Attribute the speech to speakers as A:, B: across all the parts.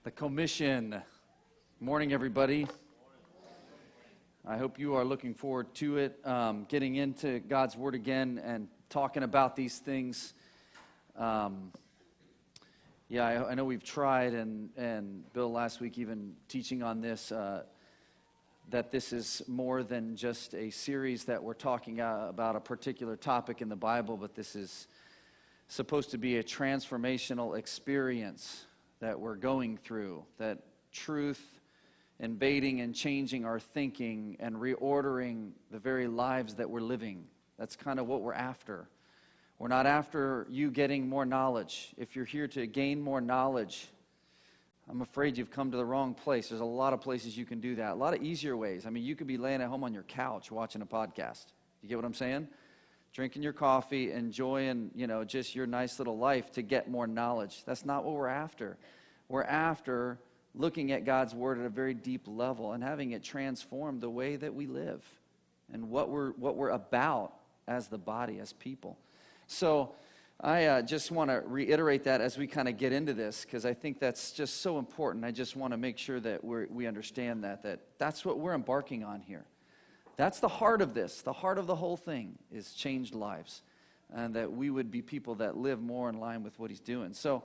A: The coMission. Morning, everybody. I hope you are looking forward to it, getting into God's Word again and talking about these things. I know we've tried, and Bill last week even teaching on this, that this is more than just a series that we're talking about a particular topic in the Bible, but this is supposed to be a transformational experience that we're going through, that truth invading and changing our thinking and reordering the very lives that we're living. That's kind of what we're after. We're not after you getting more knowledge. If you're here to gain more knowledge, I'm afraid you've come to the wrong place. There's a lot of places you can do that, a lot of easier ways. I mean, you could be laying at home on your couch watching a podcast. You get what I'm saying? Drinking your coffee, enjoying, just your nice little life to get more knowledge. That's not what we're after. We're after looking at God's Word at a very deep level and having it transform the way that we live and what we're about as the body, as people. So I just want to reiterate that as we kind of get into this, because I think that's just so important. I just want to make sure that we understand that's what we're embarking on here. That's the heart of this. The heart of the whole thing is changed lives, and that we would be people that live more in line with what He's doing. So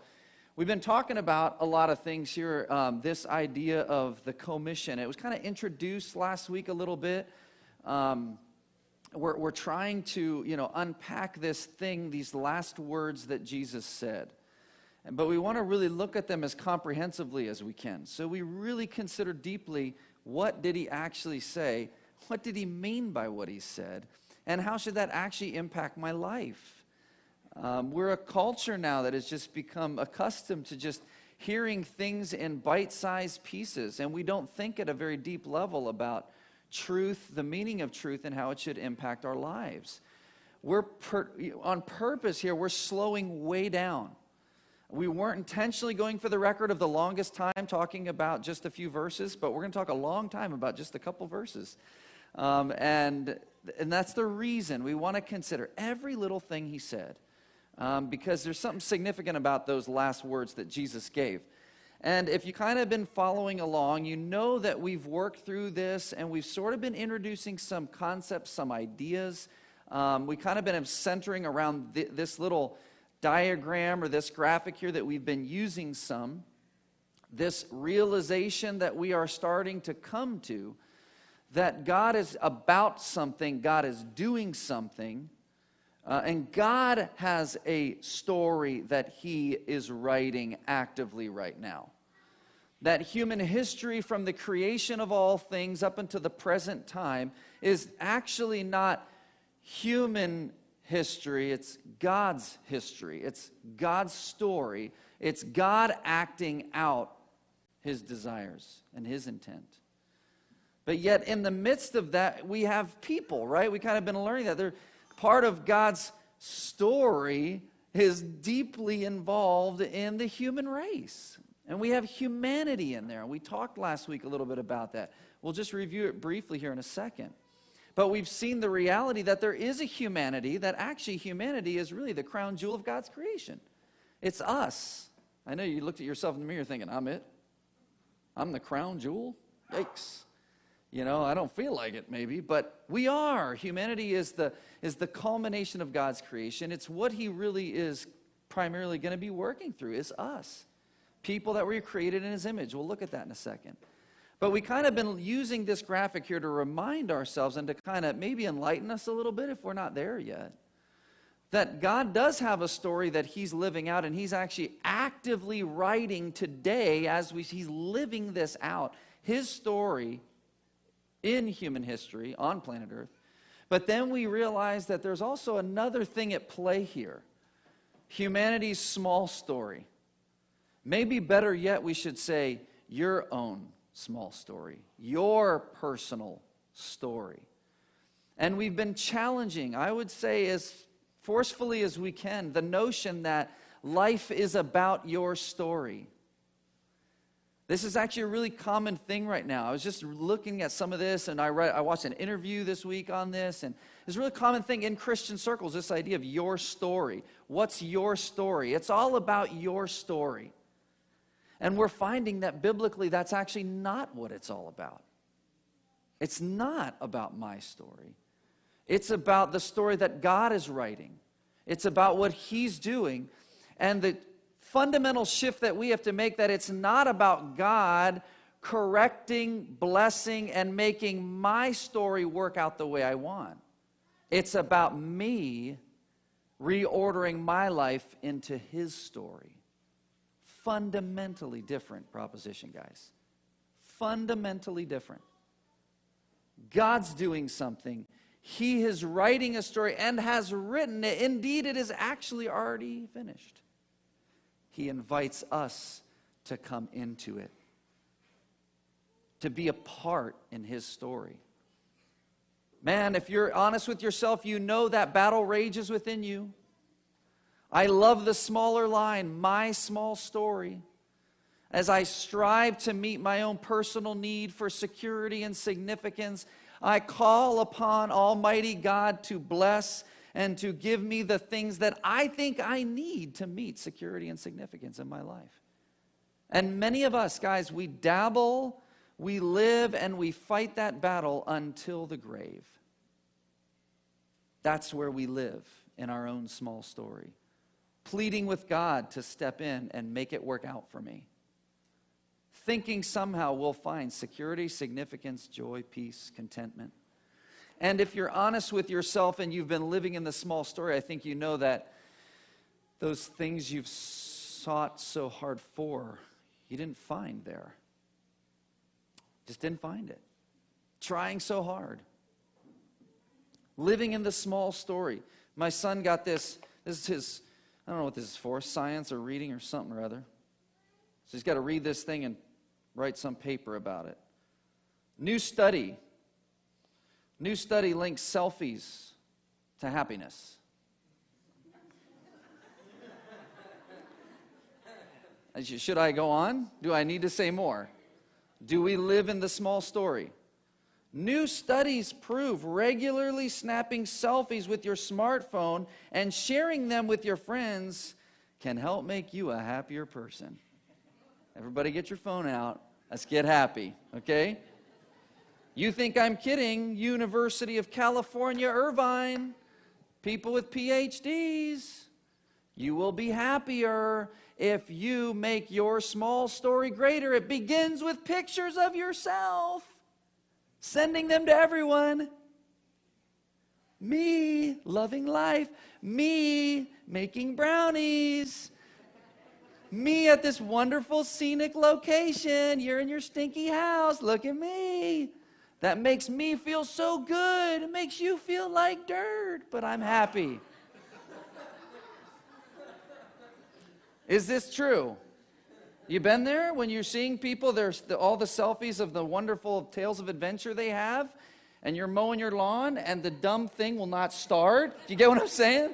A: we've been talking about a lot of things here, this idea of the coMission. It was kind of introduced last week a little bit. We're trying to, unpack this thing, these last words that Jesus said. But we want to really look at them as comprehensively as we can. So we really consider deeply, what did He actually say? What did He mean by what He said? And how should that actually impact my life? We're a culture now that has just become accustomed to just hearing things in bite-sized pieces, and we don't think at a very deep level about truth, the meaning of truth, and how it should impact our lives. We're on purpose here, we're slowing way down. We weren't intentionally going for the record of the longest time talking about just a few verses, but we're going to talk a long time about just a couple verses. And that's the reason we want to consider every little thing He said, because there's something significant about those last words that Jesus gave. And if you kind of been following along, you know that we've worked through this, and we've sort of been introducing some concepts, some ideas. We kind of been centering around this little diagram or this graphic here that we've been using some. This realization that we are starting to come to, that God is about something, God is doing something, and God has a story that He is writing actively right now. That human history from the creation of all things up until the present time is actually not human history, it's God's history. It's God's story. It's God acting out His desires and His intent. But yet in the midst of that, we have people, right? We kind of been learning that they're part of God's story is deeply involved in the human race. And we have humanity in there. And we talked last week a little bit about that. We'll just review it briefly here in a second. But we've seen the reality that there is a humanity, that actually humanity is really the crown jewel of God's creation. It's us. I know you looked at yourself in the mirror thinking, I'm it. I'm the crown jewel? Yikes. I don't feel like it maybe, but we are. Humanity is the culmination of God's creation. It's what He really is primarily going to be working through, is us. People that were created in His image. We'll look at that in a second. But we kind of been using this graphic here to remind ourselves and to kind of maybe enlighten us a little bit if we're not there yet. That God does have a story that He's living out, and He's actually actively writing today as He's living this out. His story in human history on planet Earth. But then we realize that there's also another thing at play here. Humanity's small story. Maybe better yet, we should say your own small story. Your personal story. And we've been challenging, I would say as forcefully as we can, the notion that life is about your story. This is actually a really common thing right now. I was just looking at some of this, and I watched an interview this week on this, and it's a really common thing in Christian circles, this idea of your story. What's your story? It's all about your story. And we're finding that biblically that's actually not what it's all about. It's not about my story. It's about the story that God is writing. It's about what He's doing. And the fundamental shift that we have to make, that it's not about God correcting, blessing, and making my story work out the way I want. It's about me reordering my life into His story. Fundamentally different proposition, guys. Fundamentally different. God's doing something. He is writing a story and has written it. Indeed, it is actually already finished. He invites us to come into it, to be a part in His story. Man, if you're honest with yourself, you know that battle rages within you. I love the smaller line, my small story. As I strive to meet my own personal need for security and significance, I call upon Almighty God to bless and to give me the things that I think I need to meet security and significance in my life. And many of us, guys, we dabble, we live, and we fight that battle until the grave. That's where we live in our own small story, pleading with God to step in and make it work out for me, thinking somehow we'll find security, significance, joy, peace, contentment. And if you're honest with yourself and you've been living in the small story, I think you know that those things you've sought so hard for, you didn't find there. Just didn't find it. Trying so hard. Living in the small story. My son got this. This is his, I don't know what this is for, science or reading or something or other. So he's got to read this thing and write some paper about it. New study links selfies to happiness. Should I go on? Do I need to say more? Do we live in the small story? New studies prove regularly snapping selfies with your smartphone and sharing them with your friends can help make you a happier person. Everybody get your phone out. Let's get happy, okay? You think I'm kidding? University of California, Irvine, people with PhDs. You will be happier if you make your small story greater. It begins with pictures of yourself, sending them to everyone. Me loving life. Me making brownies. Me at this wonderful scenic location. You're in your stinky house. Look at me. That makes me feel so good. It makes you feel like dirt, but I'm happy. Is this true? You been there when you're seeing people, there's all the selfies of the wonderful tales of adventure they have, and you're mowing your lawn and the dumb thing will not start? Do you get what I'm saying?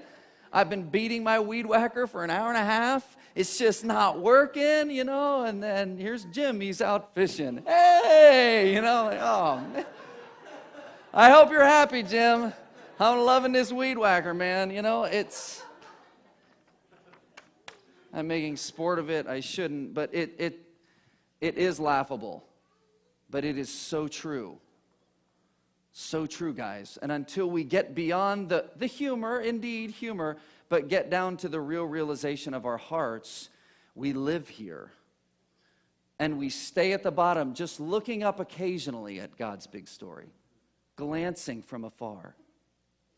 A: I've been beating my weed whacker for an hour and a half. It's just not working, you know, and then here's Jim, he's out fishing. Hey, you know, oh, man. I hope you're happy, Jim. I'm loving this weed whacker, man. You know, I'm making sport of it. I shouldn't, but it is laughable. But it is so true. So true, guys. And until we get beyond the humor, indeed humor, but get down to the real realization of our hearts, we live here. And we stay at the bottom, just looking up occasionally at God's big story, glancing from afar.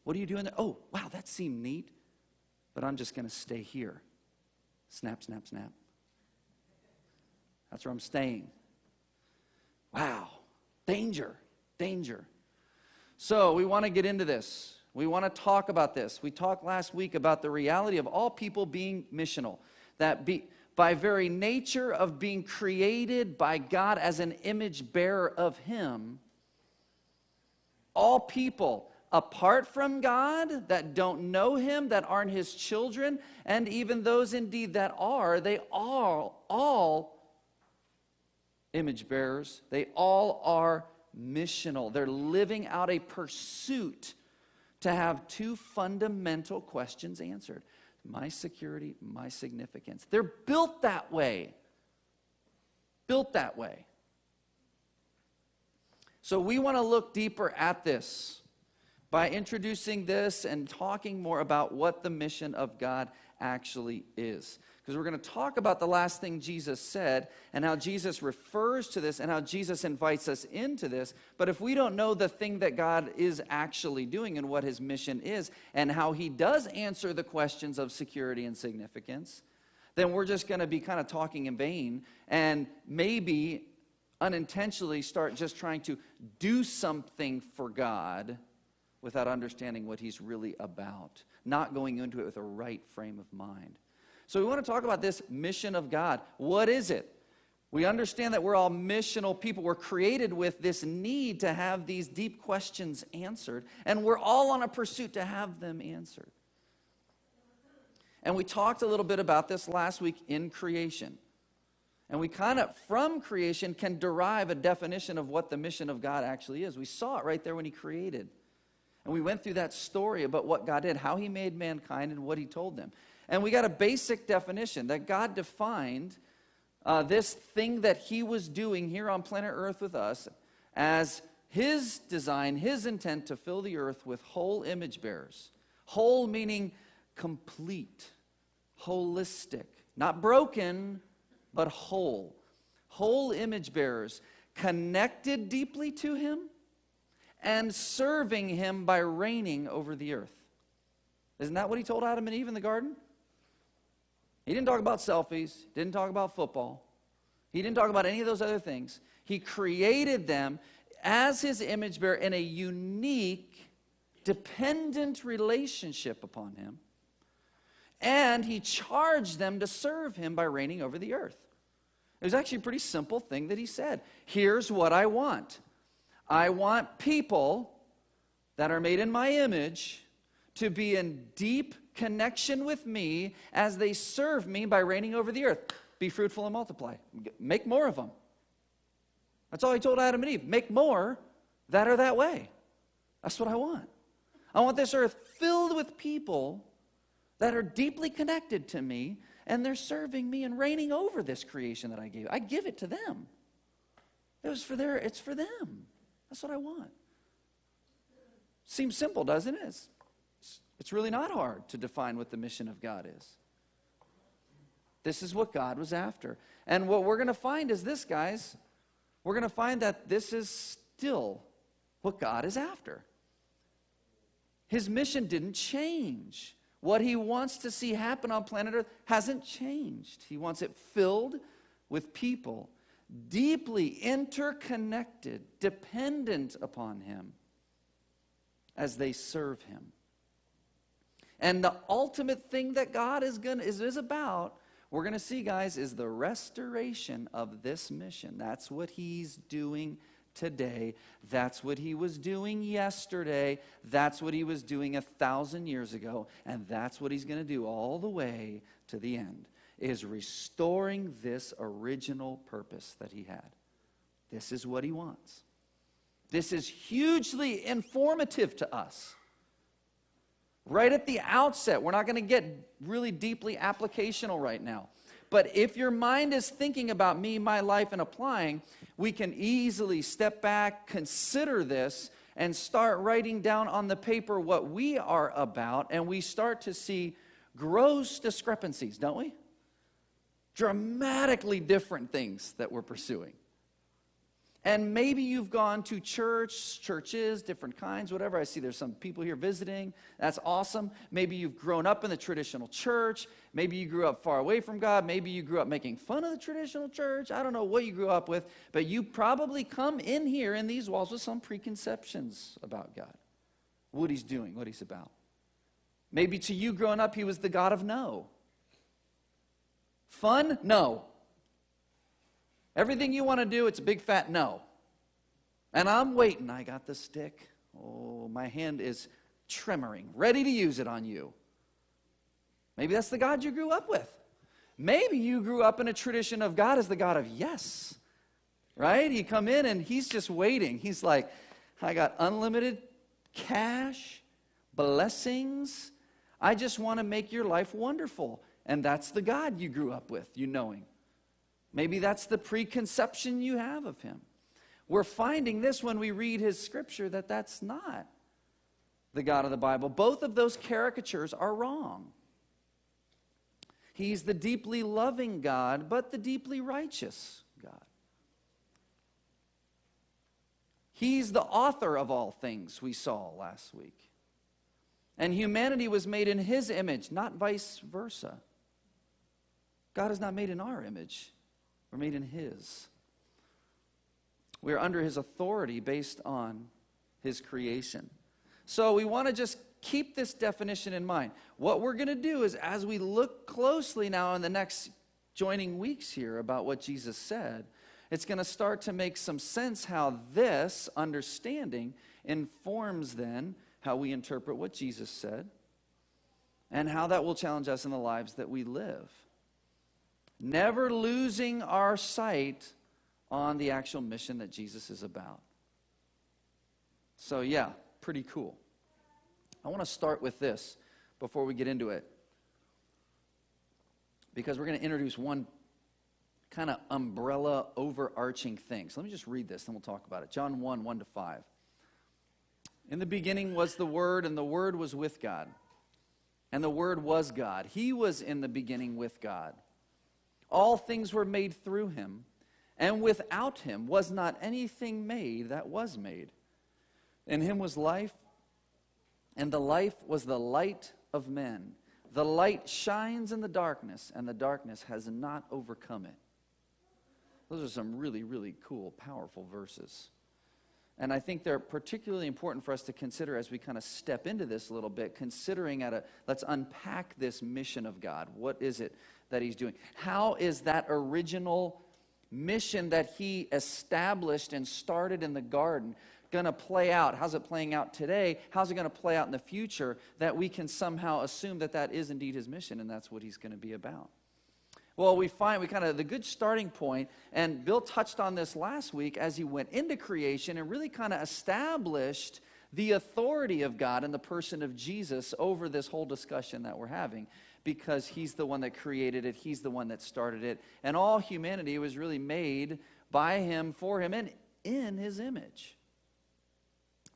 A: What are you doing there? Oh, wow, that seemed neat. But I'm just going to stay here. Snap, snap, snap. That's where I'm staying. Wow. Danger, danger. So we want to get into this. We want to talk about this. We talked last week about the reality of all people being missional. That by very nature of being created by God as an image bearer of Him, all people apart from God, that don't know Him, that aren't His children, and even those indeed that are, they are all image bearers. They all are missional. They're living out a pursuit to have two fundamental questions answered. My security, my significance. They're built that way. built that way. So we want to look deeper at this by introducing this and talking more about what the mission of God actually is. Because we're going to talk about the last thing Jesus said and how Jesus refers to this and how Jesus invites us into this. But if we don't know the thing that God is actually doing and what his mission is and how he does answer the questions of security and significance, then we're just going to be kind of talking in vain and maybe unintentionally start just trying to do something for God without understanding what he's really about, not going into it with a right frame of mind. So we want to talk about this mission of God. What is it? We understand that we're all missional people. We're created with this need to have these deep questions answered, and we're all on a pursuit to have them answered. And we talked a little bit about this last week in creation. And we kind of, from creation, can derive a definition of what the mission of God actually is. We saw it right there when he created. And we went through that story about what God did, how he made mankind, and what he told them. And we got a basic definition that God defined this thing that he was doing here on planet Earth with us as his design, his intent to fill the earth with whole image bearers. Whole meaning complete, holistic, not broken, but whole. Whole image bearers, connected deeply to him and serving him by reigning over the earth. Isn't that what he told Adam and Eve in the garden? He didn't talk about selfies, didn't talk about football. He didn't talk about any of those other things. He created them as his image bearer in a unique, dependent relationship upon him. And he charged them to serve him by reigning over the earth. It was actually a pretty simple thing that he said. Here's what I want. I want people that are made in my image to be in deep connection with me as they serve me by reigning over the earth. Be fruitful and multiply. Make more of them. That's all he told Adam and Eve. Make more that are that way. That's what I want. I want this earth filled with people that are deeply connected to me, and they're serving me and reigning over this creation that I gave. I give it to them. It's for them. That's what I want. Seems simple, doesn't it? It's really not hard to define what the mission of God is. This is what God was after. And what we're going to find is this, guys. We're going to find that this is still what God is after. His mission didn't change. What he wants to see happen on planet Earth hasn't changed. He wants it filled with people deeply interconnected, dependent upon him as they serve him. And the ultimate thing that God is about, we're going to see, guys, is the restoration of this mission. That's what he's doing today. That's what he was doing yesterday. That's what he was doing 1,000 years ago. And that's what he's going to do all the way to the end, is restoring this original purpose that he had. This is what he wants. This is hugely informative to us. Right at the outset, we're not going to get really deeply applicational right now. But if your mind is thinking about me, my life, and applying, we can easily step back, consider this, and start writing down on the paper what we are about, and we start to see gross discrepancies, don't we? Dramatically different things that we're pursuing. And maybe you've gone to churches, different kinds, whatever. I see there's some people here visiting. That's awesome. Maybe you've grown up in the traditional church. Maybe you grew up far away from God. Maybe you grew up making fun of the traditional church. I don't know what you grew up with, but you probably come in here in these walls with some preconceptions about God, what he's doing, what he's about. Maybe to you growing up, he was the God of no. Fun? No. Everything you want to do, it's a big fat no. And I'm waiting. I got the stick. Oh, my hand is tremoring, ready to use it on you. Maybe that's the God you grew up with. Maybe you grew up in a tradition of God as the God of yes. Right? You come in and he's just waiting. He's like, I got unlimited cash, blessings. I just want to make your life wonderful. And that's the God you grew up with, you knowing. Maybe that's the preconception you have of him. We're finding this when we read his scripture, that that's not the God of the Bible. Both of those caricatures are wrong. He's the deeply loving God, but the deeply righteous God. He's the author of all things, we saw last week. And humanity was made in his image, not vice versa. God is not made in our image. We're made in his. We are under his authority based on his creation. So we want to just keep this definition in mind. What we're going to do is, as we look closely now in the next joining weeks here about what Jesus said, it's going to start to make some sense how this understanding informs then how we interpret what Jesus said and how that will challenge us in the lives that we live. Never losing our sight on the actual mission that Jesus is about. So yeah, pretty cool. I want to start with this before we get into it, because we're going to introduce one kind of umbrella overarching thing. So let me just read this, then we'll talk about it. John 1, 1-5. In the beginning was the Word, and the Word was with God. And the Word was God. He was in the beginning with God. All things were made through him, and without him was not anything made that was made. In him was life, and the life was the light of men. The light shines in the darkness, and the darkness has not overcome it. Those are some really, really cool, powerful verses. And I think they're particularly important for us to consider as we kind of step into this a little bit, considering let's unpack this mission of God. What is it that he's doing? How is that original mission that he established and started in the garden going to play out? How's it playing out today? How's it going to play out in the future, that we can somehow assume that that is indeed his mission and that's what he's going to be about? Well, the good starting point, and Bill touched on this last week as he went into creation and really kind of established the authority of God in the person of Jesus over this whole discussion that we're having, because he's the one that created it, he's the one that started it, and all humanity was really made by him, for him, and in his image.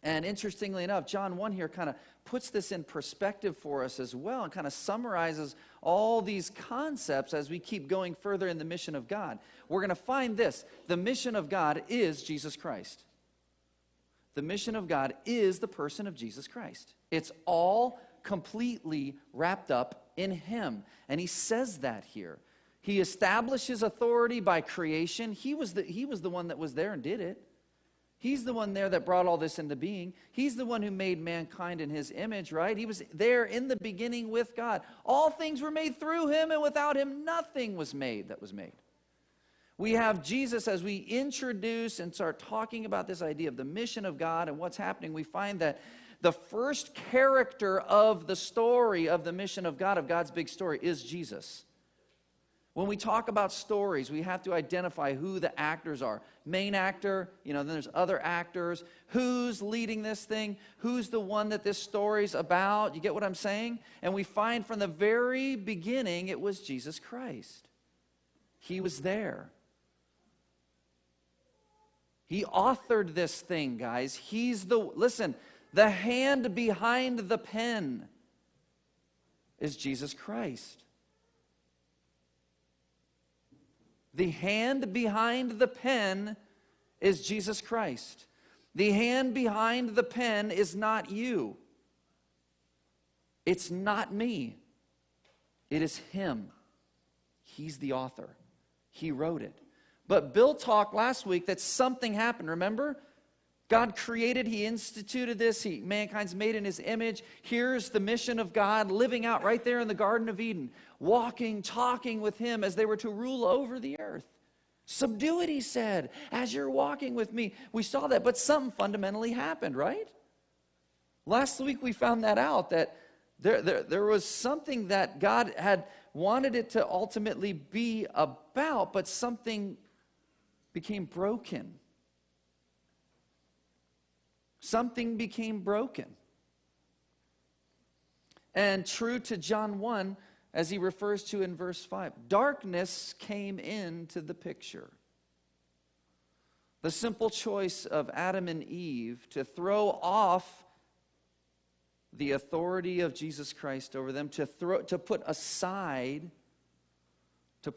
A: And interestingly enough, John 1 here kind of puts this in perspective for us as well, and kind of summarizes all these concepts as we keep going further in the mission of God. We're going to find this: the mission of God is Jesus Christ. The mission of God is the person of Jesus Christ. It's all completely wrapped up in him. And he says that here. He establishes authority by creation. He was the one that was there and did it. He's the one there that brought all this into being. He's the one who made mankind in his image, right? He was there in the beginning with God. All things were made through him, and without him nothing was made that was made. We have Jesus, as we introduce and start talking about this idea of the mission of God and what's happening, we find that the first character of the story of the mission of God, of God's big story, is Jesus. When we talk about stories, we have to identify who the actors are. Main actor, then there's other actors. Who's leading this thing? Who's the one that this story's about? You get what I'm saying? And we find from the very beginning it was Jesus Christ. He was there. He authored this thing, guys. The hand behind the pen is Jesus Christ. The hand behind the pen is Jesus Christ. The hand behind the pen is not you. It's not me. It is him. He's the author. He wrote it. But Bill talked last week that something happened, remember? God created, he instituted this, mankind's made in his image. Here's the mission of God living out right there in the Garden of Eden, walking, talking with him as they were to rule over the earth. Subdue it, he said, as you're walking with me. We saw that, but something fundamentally happened, right? Last week we found that out, that there was something that God had wanted it to ultimately be about, but something became broken. Something became broken. And true to John 1, as he refers to in verse 5. Darkness came into the picture. The simple choice of Adam and Eve to throw off the authority of Jesus Christ over them, to put aside the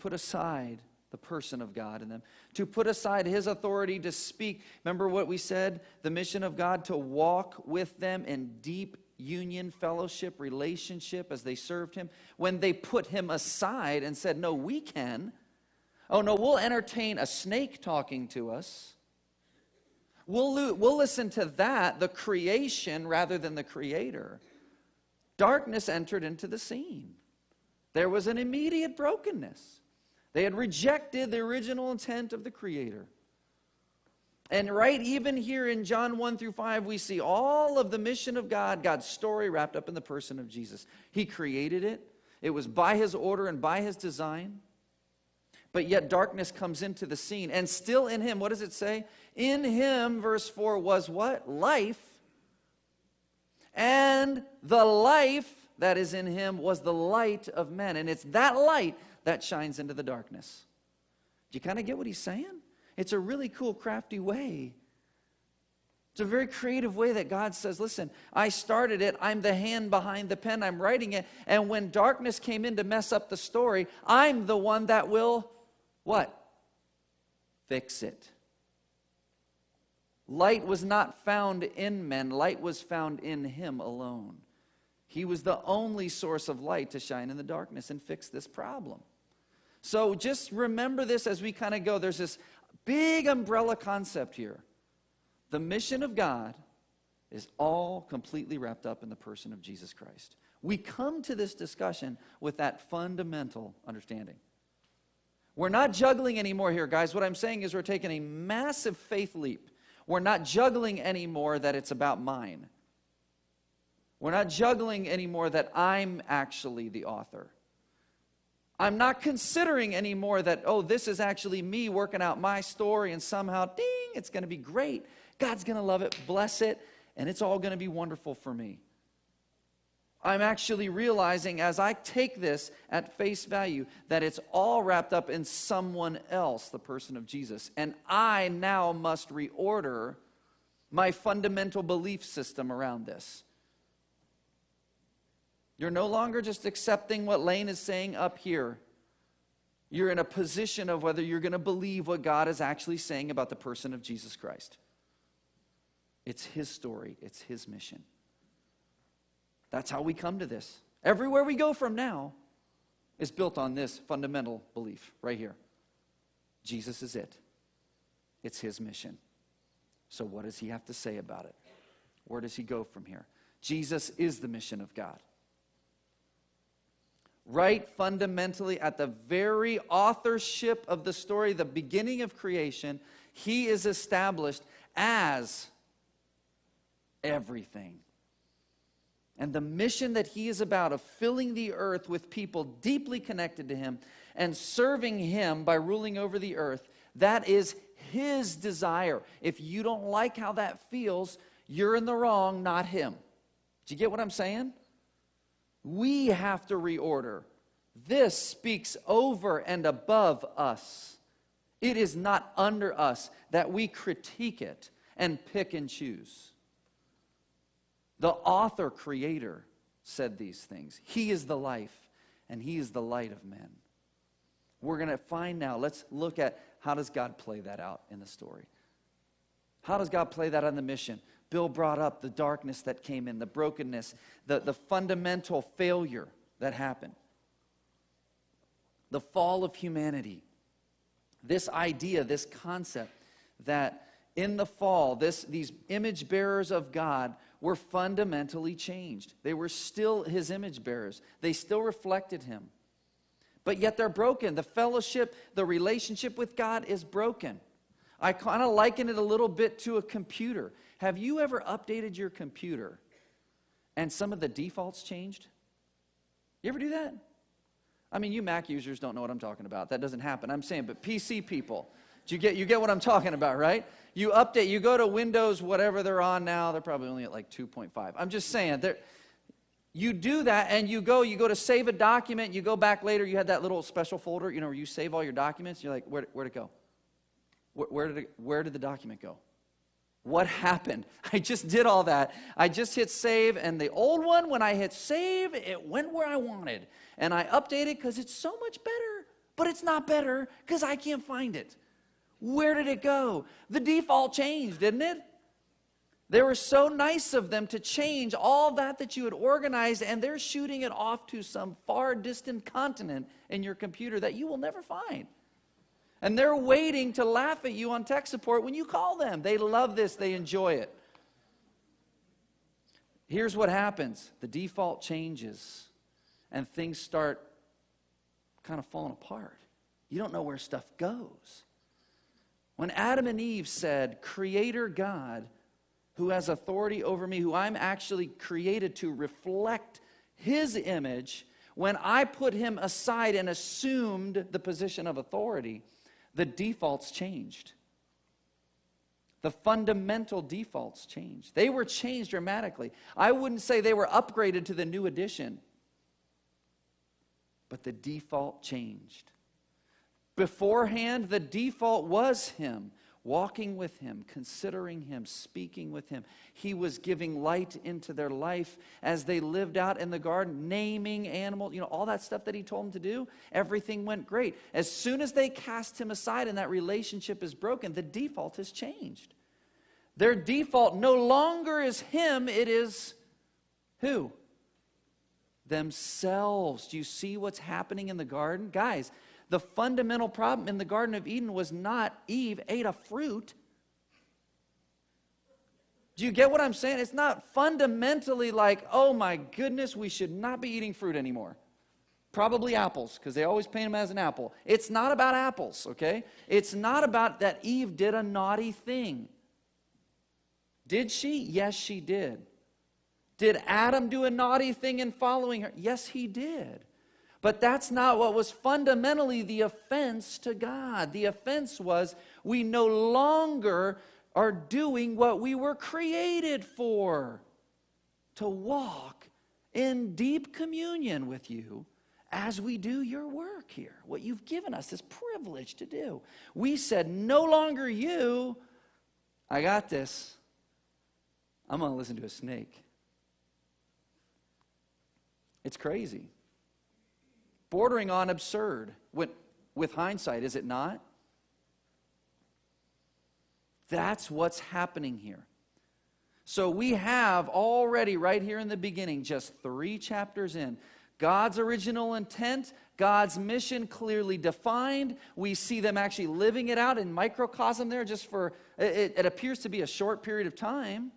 A: person of God in them, to put aside his authority to speak. Remember what we said? The mission of God to walk with them in deep union, fellowship, relationship as they served him. When they put him aside and said, no, we can. Oh, no, we'll entertain a snake talking to us. We'll listen to that, the creation, rather than the creator. Darkness entered into the scene. There was an immediate brokenness. They had rejected the original intent of the creator. And right even here in John 1 through 5, we see all of the mission of God, God's story wrapped up in the person of Jesus. He created it. It was by his order and by his design. But yet darkness comes into the scene. And still in him, what does it say? In him, verse 4, was what? Life. And the life that is in him was the light of men. And it's that light that shines into the darkness. Do you kind of get what he's saying? It's a really cool, crafty way. It's a very creative way that God says, listen, I started it. I'm the hand behind the pen. I'm writing it. And when darkness came in to mess up the story, I'm the one that will, what? Fix it. Light was not found in men. Light was found in him alone. He was the only source of light to shine in the darkness and fix this problem. So just remember this as we kind of go. There's this big umbrella concept here. The mission of God is all completely wrapped up in the person of Jesus Christ. We come to this discussion with that fundamental understanding. We're not juggling anymore here, guys. What I'm saying is we're taking a massive faith leap. We're not juggling anymore that it's about mine. We're not juggling anymore that I'm actually the author. I'm not considering anymore that, oh, this is actually me working out my story and somehow, ding, it's going to be great. God's going to love it, bless it, and it's all going to be wonderful for me. I'm actually realizing as I take this at face value that it's all wrapped up in someone else, the person of Jesus. And I now must reorder my fundamental belief system around this. You're no longer just accepting what Lane is saying up here. You're in a position of whether you're going to believe what God is actually saying about the person of Jesus Christ. It's his story. It's his mission. That's how we come to this. Everywhere we go from now is built on this fundamental belief right here. Jesus is it. It's his mission. So what does he have to say about it? Where does he go from here? Jesus is the mission of God. Right fundamentally at the very authorship of the story, the beginning of creation, he is established as everything. And the mission that he is about of filling the earth with people deeply connected to him and serving him by ruling over the earth, that is his desire. If you don't like how that feels, you're in the wrong, not him. Do you get what I'm saying? We have to reorder. This speaks over and above us. It is not under us that we critique it and pick and choose. The author, creator, said these things. He is the life, and he is the light of men. We're going to find now, let's look at how does God play that out in the story. How does God play that on the mission? Bill brought up the darkness that came in, the brokenness, the fundamental failure that happened. The fall of humanity. This idea, this concept that in the fall, these image bearers of God were fundamentally changed. They were still his image bearers. They still reflected him. But yet they're broken. The fellowship, the relationship with God is broken. I kind of liken it a little bit to a computer. Have you ever updated your computer and some of the defaults changed? You ever do that? I mean, you Mac users don't know what I'm talking about. That doesn't happen. I'm saying, but PC people, you get what I'm talking about, right? You update, you go to Windows, whatever they're on now. They're probably only at like 2.5. I'm just saying, You do that, and you go to save a document, you go back later, you had that little special folder, where you save all your documents. You're like, where'd it go? Where did the document go? What happened? I just did all that. I just hit save, and the old one, when I hit save, it went where I wanted. And I updated because it's so much better, but it's not better because I can't find it. Where did it go? The default changed, didn't it? They were so nice of them to change all that you had organized, and they're shooting it off to some far distant continent in your computer that you will never find. And they're waiting to laugh at you on tech support when you call them. They love this. They enjoy it. Here's what happens. The default changes, and things start kind of falling apart. You don't know where stuff goes. When Adam and Eve said, Creator God, who has authority over me, who I'm actually created to reflect His image, when I put Him aside and assumed the position of authority, the defaults changed. The fundamental defaults changed. They were changed dramatically. I wouldn't say they were upgraded to the new edition, but the default changed. Beforehand, the default was Him. Walking with Him, considering Him, speaking with Him. He was giving light into their life as they lived out in the garden, naming animals, all that stuff that He told them to do. Everything went great. As soon as they cast Him aside and that relationship is broken, the default has changed. Their default no longer is Him, it is who? Themselves. Do you see what's happening in the garden? Guys, the fundamental problem in the Garden of Eden was not Eve ate a fruit. Do you get what I'm saying? It's not fundamentally like, oh my goodness, we should not be eating fruit anymore. Probably apples, because they always paint them as an apple. It's not about apples, okay? It's not about that Eve did a naughty thing. Did she? Yes, she did. Did Adam do a naughty thing in following her? Yes, he did. But that's not what was fundamentally the offense to God. The offense was we no longer are doing what we were created for, to walk in deep communion with you as we do your work here, what you've given us this privilege to do. We said, no longer you, I got this. I'm going to listen to a snake. It's crazy. Bordering on absurd with hindsight, is it not? That's what's happening here. So we have already right here in the beginning, just 3 chapters in, God's original intent, God's mission clearly defined. We see them actually living it out in microcosm there just for, it appears to be a short period of time.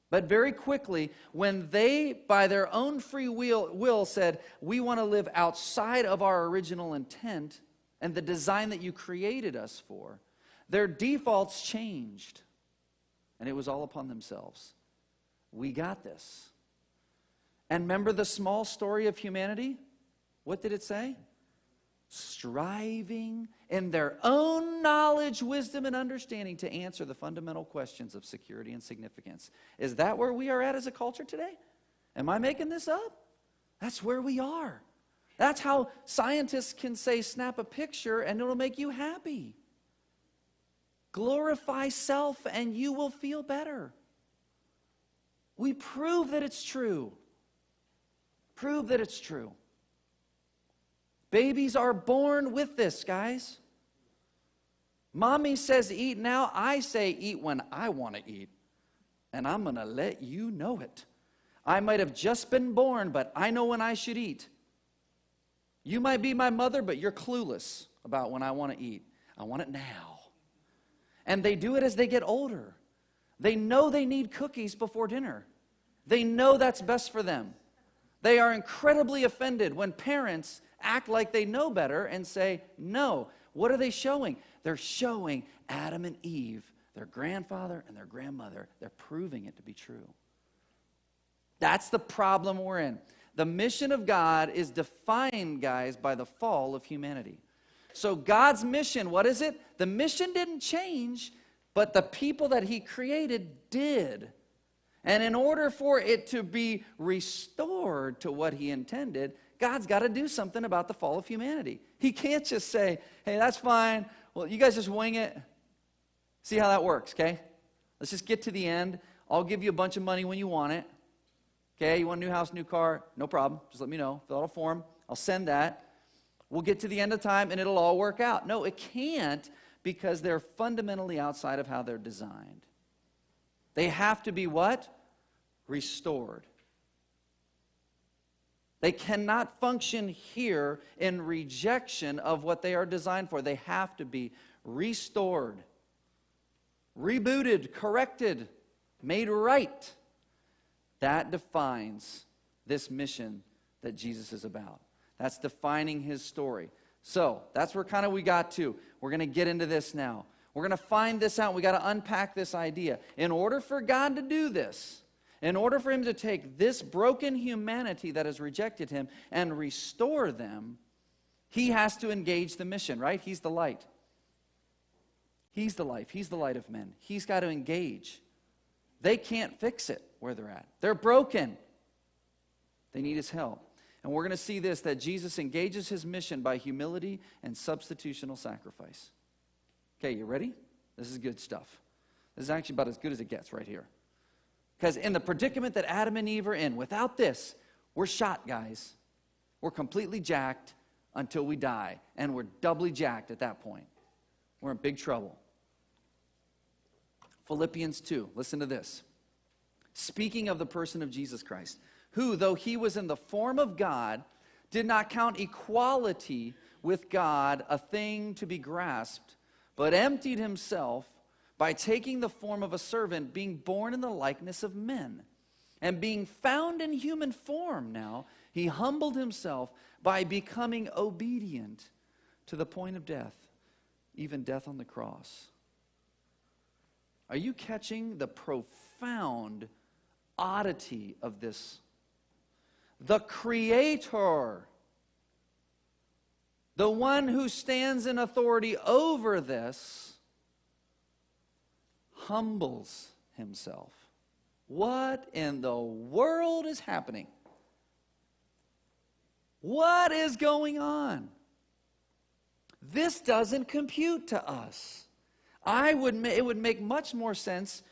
A: But very quickly, when they, by their own free will said, we want to live outside of our original intent and the design that you created us for, their defaults changed. And it was all upon themselves. We got this. And remember the small story of humanity? What did it say? Striving in their own knowledge, wisdom, and understanding to answer the fundamental questions of security and significance. Is that where we are at as a culture today? Am I making this up? That's where we are. That's how scientists can say, snap a picture and it'll make you happy. Glorify self and you will feel better. We prove that it's true. Prove that it's true. Babies are born with this, guys. Mommy says eat now. I say eat when I want to eat. And I'm going to let you know it. I might have just been born, but I know when I should eat. You might be my mother, but you're clueless about when I want to eat. I want it now. And they do it as they get older. They know they need cookies before dinner. They know that's best for them. They are incredibly offended when parents act like they know better and say, no. What are they showing? They're showing Adam and Eve, their grandfather and their grandmother. They're proving it to be true. That's the problem we're in. The mission of God is defined, guys, by the fall of humanity. So God's mission, what is it? The mission didn't change, but the people that He created did. And in order for it to be restored to what he intended, God's got to do something about the fall of humanity. He can't just say, hey, that's fine. Well, you guys just wing it. See how that works, okay? Let's just get to the end. I'll give you a bunch of money when you want it. Okay, you want a new house, new car? No problem. Just let me know. Fill out a form. I'll send that. We'll get to the end of time and it'll all work out. No, it can't, because they're fundamentally outside of how they're designed. They have to be what? Restored. They cannot function here in rejection of what they are designed for. They have to be restored, rebooted, corrected, made right. That defines this mission that Jesus is about. That's defining his story. So that's where kind of we got to. We're going to get into this now. We're going to find this out. We got to unpack this idea. In order for God to do this, in order for him to take this broken humanity that has rejected him and restore them, he has to engage the mission, right? He's the light. He's the life. He's the light of men. He's got to engage. They can't fix it where they're at. They're broken. They need his help. And we're going to see this, that Jesus engages his mission by humility and substitutional sacrifice. Okay, you ready? This is good stuff. This is actually about as good as it gets right here. Because in the predicament that Adam and Eve are in, without this, we're shot, guys. We're completely jacked until we die. And we're doubly jacked at that point. We're in big trouble. Philippians 2, listen to this. Speaking of the person of Jesus Christ, who, though he was in the form of God, did not count equality with God a thing to be grasped, but emptied himself by taking the form of a servant, being born in the likeness of men. And being found in human form now, he humbled himself by becoming obedient to the point of death, even death on the cross. Are you catching the profound oddity of this? The Creator, the one who stands in authority over this, humbles himself. What in the world is happening? What is going on? This doesn't compute to us. It would make much more sense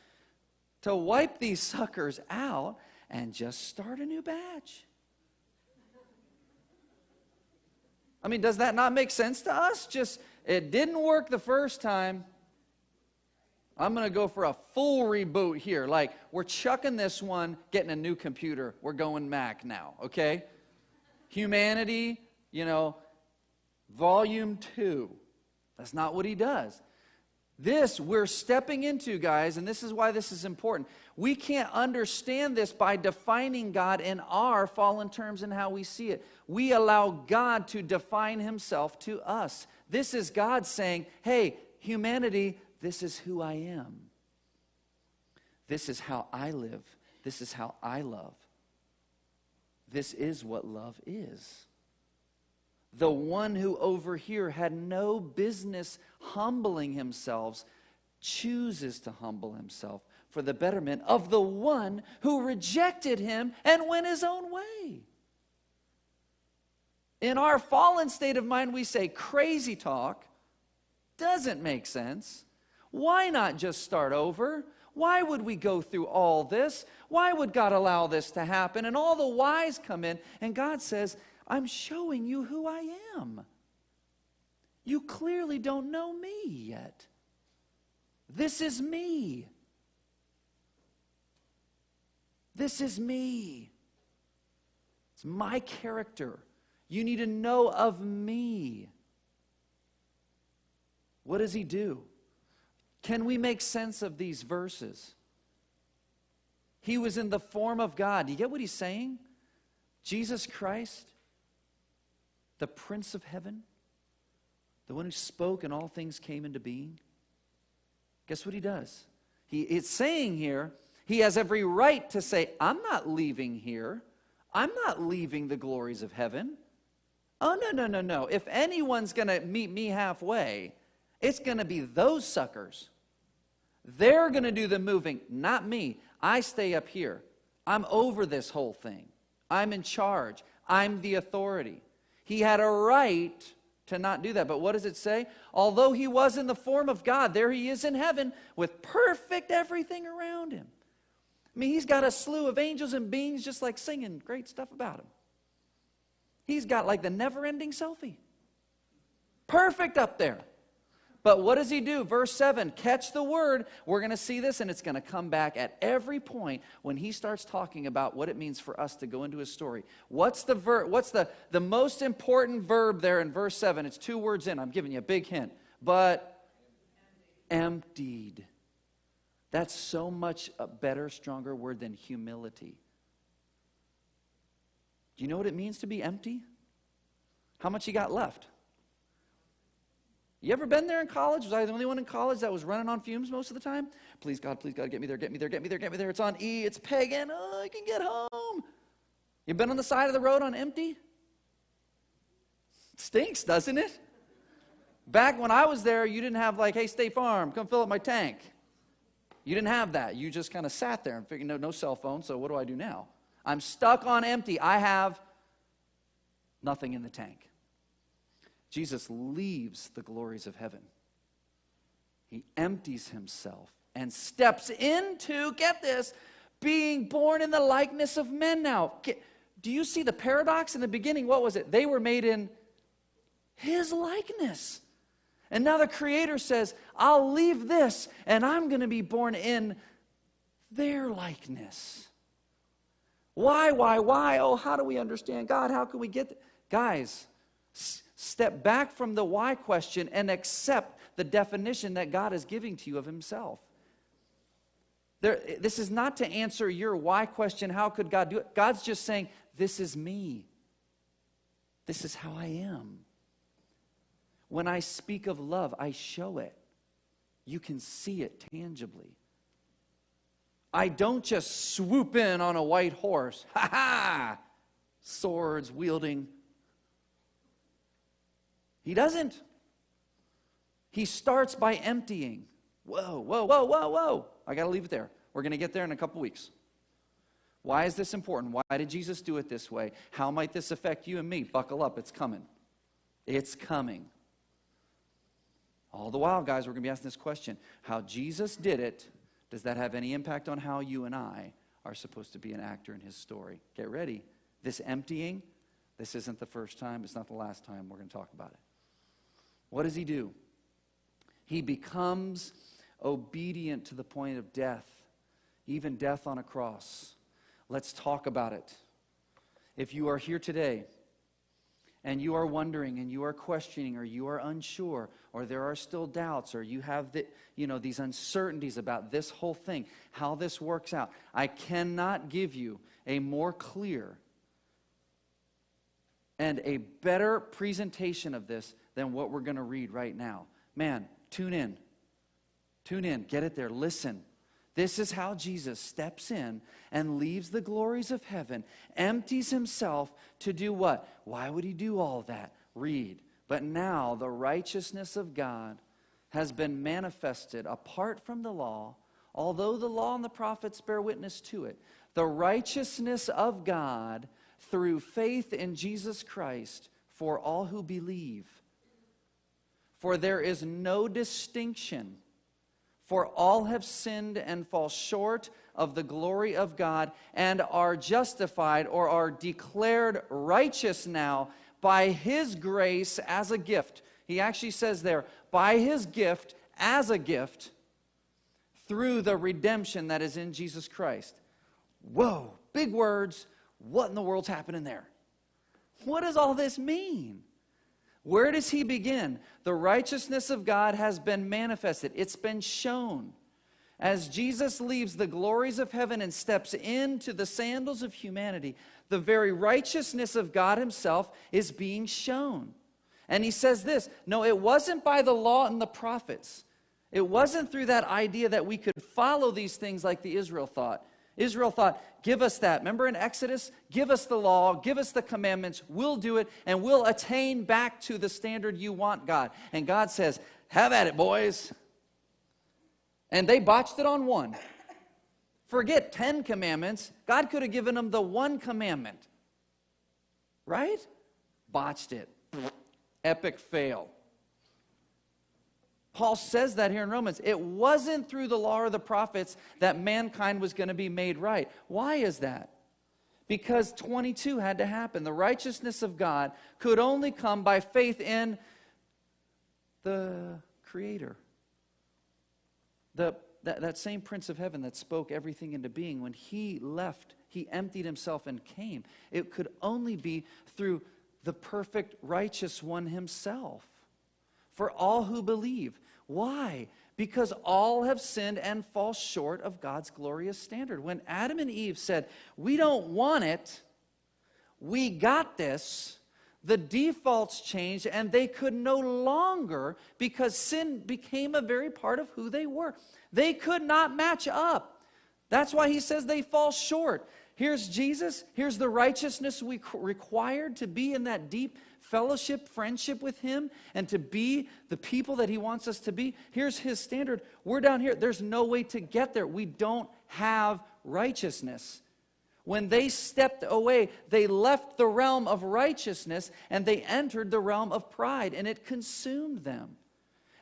A: to wipe these suckers out and just start a new batch. I mean, does that not make sense to us? Just, it didn't work the first time. I'm going to go for a full reboot here. Like, we're chucking this one, getting a new computer. We're going Mac now, okay? Humanity, volume 2. That's not what he does. This we're stepping into, guys, and this is why this is important. We can't understand this by defining God in our fallen terms and how we see it. We allow God to define himself to us. This is God saying, hey, humanity, this is who I am. This is how I live. This is how I love. This is what love is. The one who over here had no business humbling himself chooses to humble himself for the betterment of the one who rejected him and went his own way. In our fallen state of mind, we say crazy talk doesn't make sense. Why not just start over? Why would we go through all this? Why would God allow this to happen? And all the whys come in, and God says, I'm showing you who I am. You clearly don't know me yet. This is me. This is me. It's my character. You need to know of me. What does he do? Can we make sense of these verses? He was in the form of God. Do you get what he's saying? Jesus Christ, the Prince of Heaven, the one who spoke and all things came into being. Guess what he does? It's saying here, he has every right to say, I'm not leaving here. I'm not leaving the glories of heaven. Oh, no. If anyone's going to meet me halfway, it's going to be those suckers. They're going to do the moving, not me. I stay up here. I'm over this whole thing. I'm in charge. I'm the authority. He had a right to not do that. But what does it say? Although he was in the form of God, there he is in heaven with perfect everything around him. I mean, he's got a slew of angels and beings just like singing great stuff about him. He's got like the never-ending selfie. Perfect up there. But what does he do? Verse 7, catch the word. We're going to see this, and it's going to come back at every point when he starts talking about what it means for us to go into his story. What's the most important verb there in verse 7? It's 2 words in. I'm giving you a big hint. But emptied. That's so much a better, stronger word than humility. Do you know what it means to be empty? How much you got left? You ever been there in college? Was I the only one in college that was running on fumes most of the time? Please God, get me there, get me there, get me there, get me there. It's on E, it's pagan. Oh, I can get home. You been on the side of the road on empty? It stinks, doesn't it? Back when I was there, you didn't have like, hey, State Farm, come fill up my tank. You didn't have that. You just kind of sat there and figured, no cell phone, so what do I do now? I'm stuck on empty. I have nothing in the tank. Jesus leaves the glories of heaven. He empties himself and steps into, get this, being born in the likeness of men now. Do you see the paradox in the beginning? What was it? They were made in his likeness. And now the Creator says, I'll leave this and I'm going to be born in their likeness. Why? Oh, how do we understand God? How can we get there? Guys, step back from the why question and accept the definition that God is giving to you of himself. This is not to answer your why question, how could God do it? God's just saying, this is me. This is how I am. When I speak of love, I show it. You can see it tangibly. I don't just swoop in on a white horse, swords wielding. He doesn't. He starts by emptying. Whoa. I got to leave it there. We're going to get there in a couple weeks. Why is this important? Why did Jesus do it this way? How might this affect you and me? Buckle up. It's coming. It's coming. All the while, guys, we're going to be asking this question. How Jesus did it, does that have any impact on how you and I are supposed to be an actor in his story? Get ready. This emptying, this isn't the first time. It's not the last time we're going to talk about it. What does he do? He becomes obedient to the point of death, even death on a cross. Let's talk about it. If you are here today and you are wondering and you are questioning or you are unsure or there are still doubts or you have these uncertainties about this whole thing, how this works out, I cannot give you a more clear and a better presentation of this than what we're going to read right now. Man, tune in. Tune in. Get it there. Listen. This is how Jesus steps in and leaves the glories of heaven, empties himself to do what? Why would he do all that? Read. But now the righteousness of God has been manifested apart from the law, although the law and the prophets bear witness to it. The righteousness of God through faith in Jesus Christ for all who believe. For there is no distinction, for all have sinned and fall short of the glory of God and are justified or are declared righteous now by his grace as a gift. He actually says there, by his gift as a gift through the redemption that is in Jesus Christ. Whoa, big words. What in the world's happening there? What does all this mean? Where does he begin? The righteousness of God has been manifested. It's been shown. As Jesus leaves the glories of heaven and steps into the sandals of humanity, the very righteousness of God himself is being shown. And he says this, no, it wasn't by the law and the prophets. It wasn't through that idea that we could follow these things like the Israel thought. Israel thought, give us that. Remember in Exodus? Give us the law, give us the commandments, we'll do it, and we'll attain back to the standard you want, God. And God says, have at it, boys. And they botched it on one. Forget 10 commandments. God could have given them the one commandment. Right? Botched it. Epic fail. Paul says that here in Romans. It wasn't through the law or the prophets that mankind was going to be made right. Why is that? Because 22 had to happen. The righteousness of God could only come by faith in the Creator. That same Prince of Heaven that spoke everything into being, when he left, he emptied himself and came. It could only be through the perfect righteous one himself. For all who believe. Why? Because all have sinned and fall short of God's glorious standard. When Adam and Eve said, we don't want it, we got this, the defaults changed and they could no longer, because sin became a very part of who they were. They could not match up. That's why he says they fall short. Here's Jesus. Here's the righteousness we required to be in that deep fellowship, friendship with him, and to be the people that he wants us to be. Here's his standard. We're down here. There's no way to get there. We don't have righteousness. When they stepped away, they left the realm of righteousness and they entered the realm of pride, and it consumed them.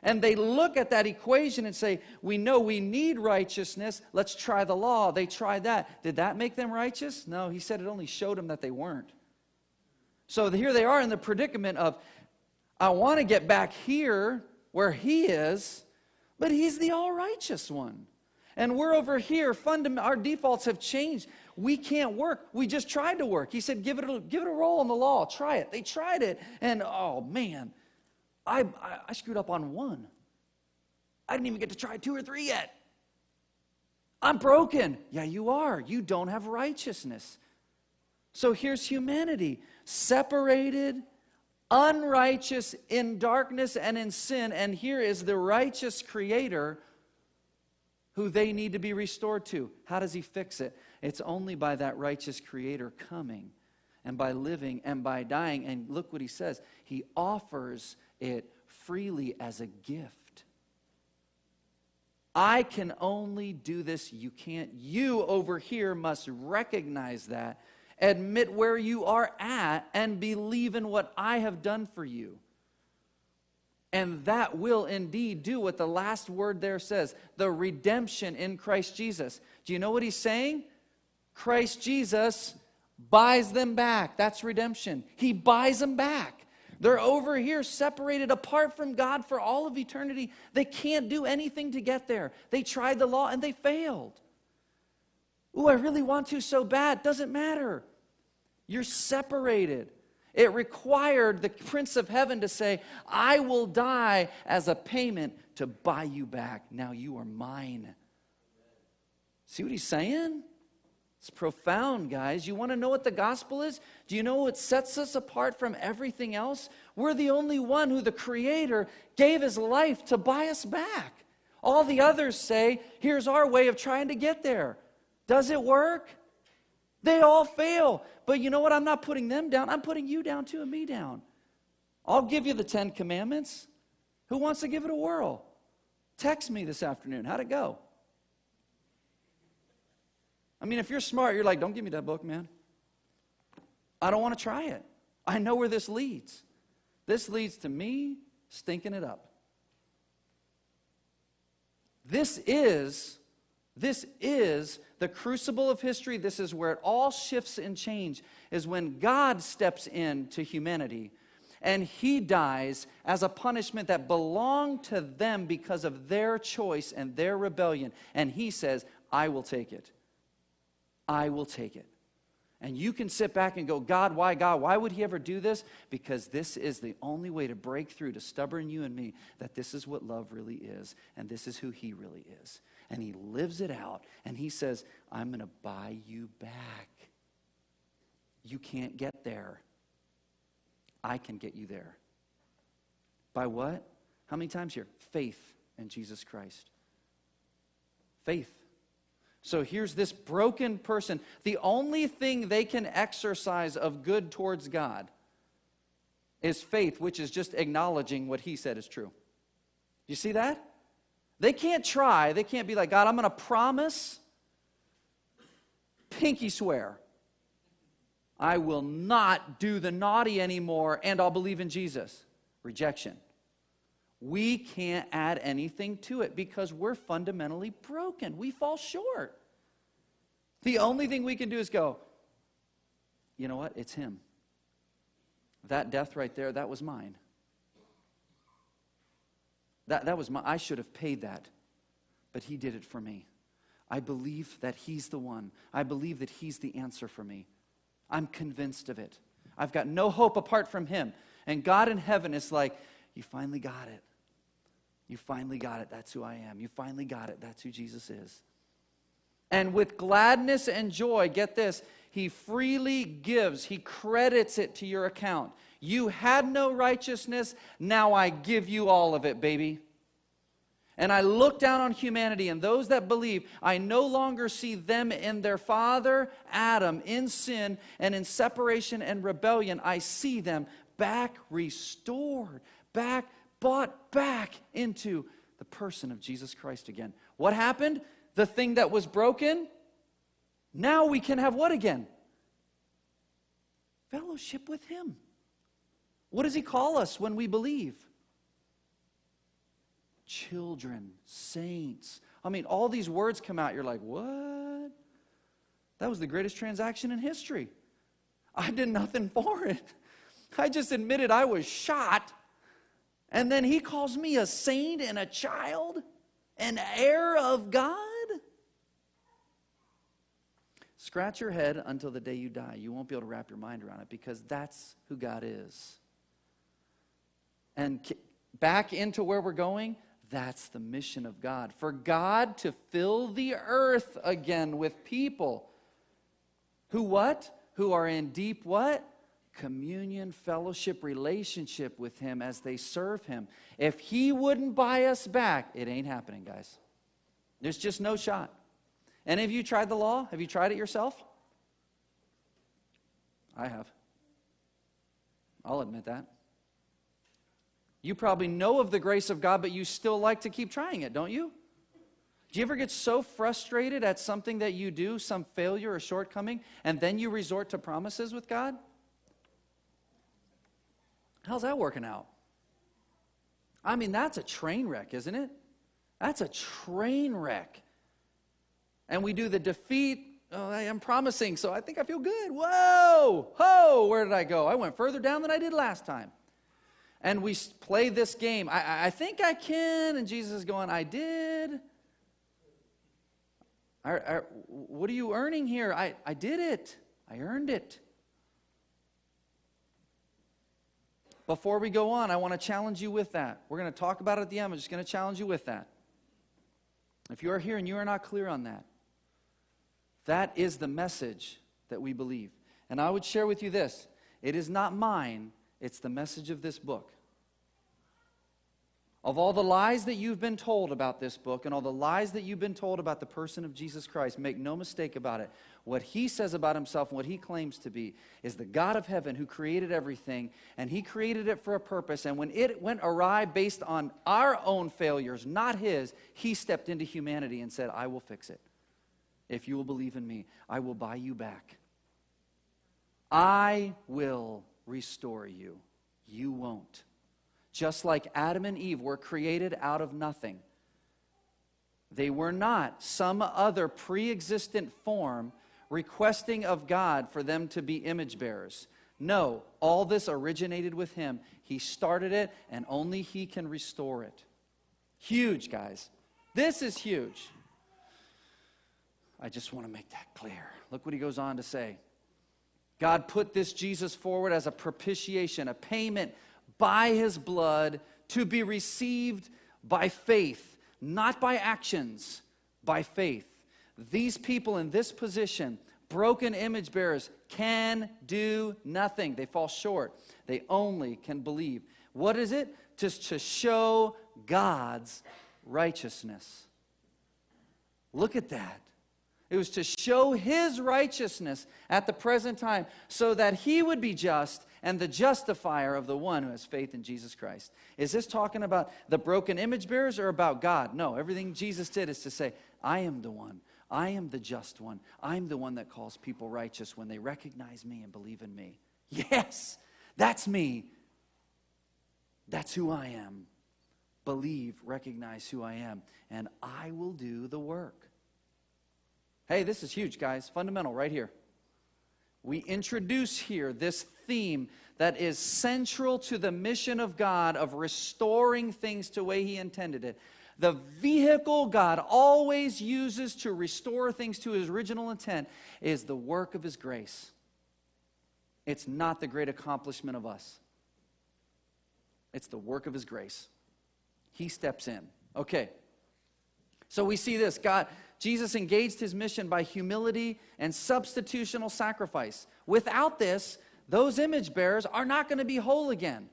A: And they look at that equation and say, we know we need righteousness. Let's try the law. They tried that. Did that make them righteous? No, he said it only showed them that they weren't. So here they are in the predicament of, I want to get back here where he is, but he's the all-righteous one. And we're over here, our defaults have changed. We can't work. We just tried to work. He said, give it a roll in the law. Try it. They tried it. And oh, man. I screwed up on one. I didn't even get to try 2 or 3 yet. I'm broken. Yeah, you are. You don't have righteousness. So here's humanity, separated, unrighteous, in darkness and in sin. And here is the righteous Creator who they need to be restored to. How does he fix it? It's only by that righteous Creator coming and by living and by dying. And look what he says. He offers it freely as a gift. I can only do this. You can't. You over here must recognize that, admit where you are at, and believe in what I have done for you. And that will indeed do what the last word there says, the redemption in Christ Jesus. Do you know what he's saying? Christ Jesus buys them back. That's redemption. He buys them back. They're over here separated apart from God for all of eternity. They can't do anything to get there. They tried the law and they failed. Ooh, I really want to so bad. Doesn't matter. You're separated. It required the Prince of Heaven to say, I will die as a payment to buy you back. Now you are mine. See what he's saying? It's profound, guys. You want to know what the gospel is? Do you know what sets us apart from everything else? We're the only one who the Creator gave his life to buy us back. All the others say, here's our way of trying to get there. Does it work? They all fail. But you know what? I'm not putting them down. I'm putting you down too and me down. I'll give you the 10 commandments. Who wants to give it a whirl? Text me this afternoon. How'd it go? I mean, if you're smart, you're like, don't give me that book, man. I don't want to try it. I know where this leads. This leads to me stinking it up. This is the crucible of history. This is where it all shifts and change, is when God steps into humanity and he dies as a punishment that belonged to them because of their choice and their rebellion. And he says, I will take it. I will take it. And you can sit back and go, God? Why would he ever do this? Because this is the only way to break through to stubborn you and me, that this is what love really is, and this is who he really is. And he lives it out, and he says, I'm going to buy you back. You can't get there. I can get you there. By what? How many times here? Faith in Jesus Christ. Faith. So here's this broken person. The only thing they can exercise of good towards God is faith, which is just acknowledging what he said is true. You see that? They can't try. They can't be like, God, I'm going to promise pinky swear, I will not do the naughty anymore, and I'll believe in Jesus. Rejection. We can't add anything to it because we're fundamentally broken. We fall short. The only thing we can do is go, you know what? It's him. That death right there, that was mine. That was I should have paid that, but he did it for me. I believe that he's the one. I believe that he's the answer for me. I'm convinced of it. I've got no hope apart from him. And God in heaven is like, you finally got it. You finally got it. That's who I am. You finally got it. That's who Jesus is. And with gladness and joy, get this, he freely gives. He credits it to your account. You had no righteousness. Now I give you all of it, baby. And I look down on humanity and those that believe. I no longer see them in their father, Adam, in sin and in separation and rebellion. I see them back restored, brought back into the person of Jesus Christ again. What happened? The thing that was broken, now we can have what again? Fellowship with him. What does he call us when we believe? Children, saints. I mean, all these words come out. You're like, what? That was the greatest transaction in history. I did nothing for it. I just admitted I was shot. And then he calls me a saint and a child, an heir of God. Scratch your head until the day you die. You won't be able to wrap your mind around it because that's who God is. And back into where we're going, that's the mission of God. For God to fill the earth again with people who what? Who are in deep what? Communion, fellowship, relationship with him as they serve him. If he wouldn't buy us back, it ain't happening, guys. There's just no shot. Any of you tried the law? Have you tried it yourself? I have. I'll admit that. You probably know of the grace of God, but you still like to keep trying it, don't you? Do you ever get so frustrated at something that you do, some failure or shortcoming, and then you resort to promises with God? How's that working out? I mean, that's a train wreck, isn't it? That's a train wreck. And we do the defeat. Oh, I am promising, so I think I feel good. Whoa! Ho! Where did I go? I went further down than I did last time. And we play this game. I think I can. And Jesus is going, I did. What are you earning here? I did it. I earned it. Before we go on, I want to challenge you with that. We're going to talk about it at the end. I'm just going to challenge you with that. If you are here and you are not clear on that, that is the message that we believe. And I would share with you this. It is not mine. It's the message of this book. Of all the lies that you've been told about this book and all the lies that you've been told about the person of Jesus Christ, make no mistake about it. What he says about himself and what he claims to be is the God of heaven who created everything, and he created it for a purpose. And when it went awry based on our own failures, not his, he stepped into humanity and said, I will fix it. If you will believe in me, I will buy you back. I will restore you. You won't. Just like Adam and Eve were created out of nothing. They were not some other pre-existent form requesting of God for them to be image bearers. No, all this originated with him. He started it, and only he can restore it. Huge, guys. This is huge. I just want to make that clear. Look what he goes on to say. God put this Jesus forward as a propitiation, a payment by his blood to be received by faith, not by actions, by faith. These people in this position, broken image bearers, can do nothing. They fall short. They only can believe. What is it? Just to show God's righteousness. Look at that. It was to show his righteousness at the present time so that he would be just and the justifier of the one who has faith in Jesus Christ. Is this talking about the broken image bearers or about God? No, everything Jesus did is to say, I am the one. I am the just one. I'm the one that calls people righteous when they recognize me and believe in me. Yes, that's me. That's who I am. Believe, recognize who I am, and I will do the work. Hey, this is huge, guys. Fundamental right here. We introduce here this theme that is central to the mission of God of restoring things to the way He intended it. The vehicle God always uses to restore things to His original intent is the work of His grace. It's not the great accomplishment of us. It's the work of His grace. He steps in. Okay. So we see this. Jesus engaged His mission by humility and substitutional sacrifice. Without this, those image bearers are not going to be whole again.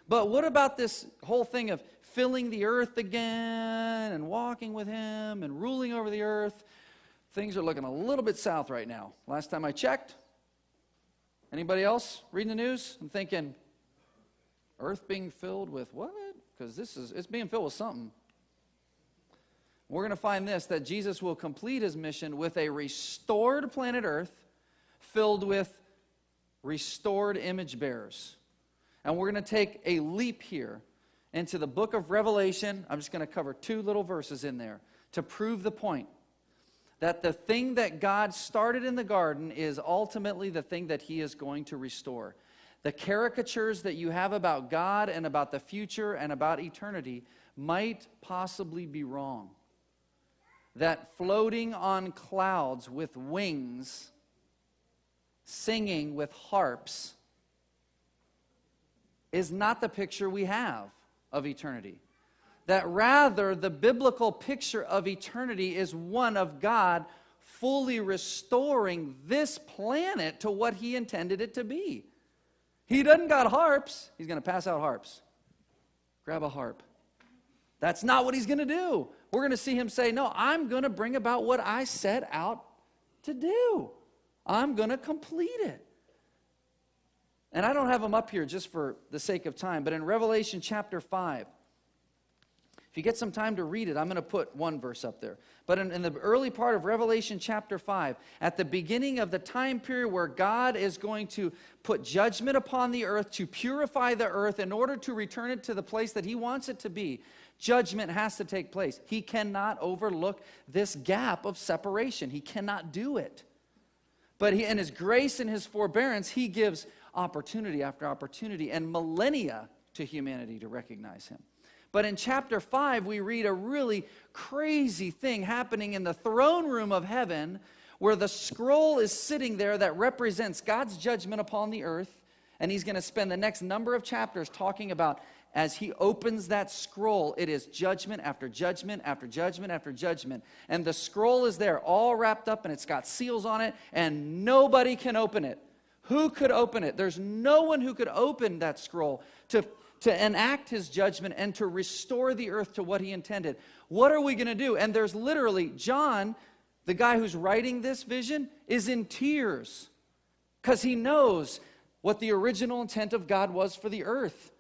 A: But what about this whole thing of filling the earth again and walking with Him and ruling over the earth? Things are looking a little bit south right now. Last time I checked. Anybody else reading the news? I'm thinking, earth being filled with what? Because it's being filled with something. We're going to find this, that Jesus will complete His mission with a restored planet Earth filled with restored image bearers. And we're going to take a leap here into the book of Revelation. I'm just going to cover 2 little verses in there to prove the point that the thing that God started in the garden is ultimately the thing that He is going to restore. The caricatures that you have about God and about the future and about eternity might possibly be wrong. That floating on clouds with wings, singing with harps, is not the picture we have of eternity. That rather the biblical picture of eternity is one of God fully restoring this planet to what He intended it to be. He doesn't got harps. He's going to pass out harps. Grab a harp. That's not what He's going to do. We're going to see Him say, no, I'm going to bring about what I set out to do. I'm going to complete it. And I don't have them up here just for the sake of time, but in Revelation chapter 5, if you get some time to read it, I'm going to put one verse up there. But in the early part of Revelation chapter 5, at the beginning of the time period where God is going to put judgment upon the earth to purify the earth in order to return it to the place that He wants it to be, judgment has to take place. He cannot overlook this gap of separation. He cannot do it. But in His grace and His forbearance, He gives opportunity after opportunity and millennia to humanity to recognize Him. But in chapter 5, we read a really crazy thing happening in the throne room of heaven, where the scroll is sitting there that represents God's judgment upon the earth. And He's going to spend the next number of chapters talking about, as He opens that scroll, it is judgment after judgment after judgment after judgment. And the scroll is there all wrapped up, and it's got seals on it, and nobody can open it. Who could open it? There's no one who could open that scroll to enact His judgment and to restore the earth to what He intended. What are we going to do? And there's literally, John, the guy who's writing this vision, is in tears because he knows what the original intent of God was for the earth.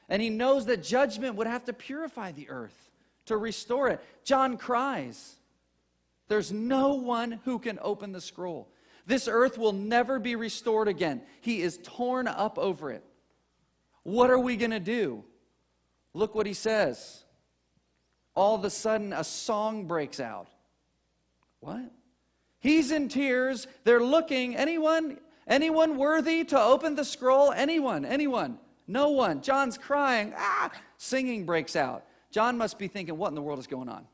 A: And he knows that judgment would have to purify the earth to restore it. John cries. There's no one who can open the scroll. This earth will never be restored again. He is torn up over it. What are we going to do? Look what he says. All of a sudden, a song breaks out. What? He's in tears. They're looking. Anyone worthy to open the scroll? Anyone? No one. John's crying. Singing breaks out. John must be thinking, what in the world is going on?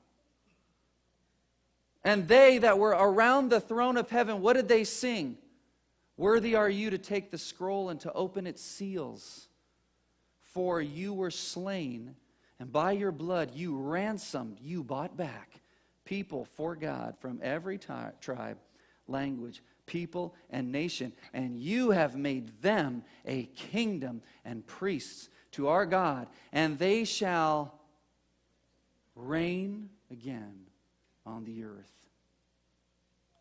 A: And they that were around the throne of heaven, what did they sing? Worthy are you to take the scroll and to open its seals. For you were slain, and by your blood you ransomed, you bought back people for God from every tribe, language, people, and nation. And you have made them a kingdom and priests to our God, and they shall reign again on the earth.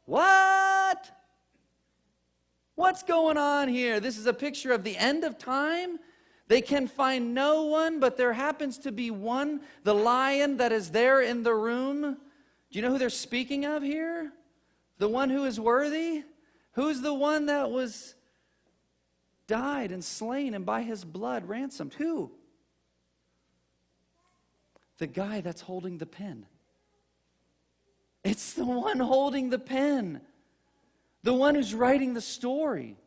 A: What? What's going on here? This is a picture of the end of time. They can find no one, but there happens to be one, the lion that is there in the room. Do you know who they're speaking of here? The one who is worthy? Who's the one that was died and slain and by his blood ransomed? Who? The guy that's holding the pen. It's the one holding the pen. The one who's writing the story.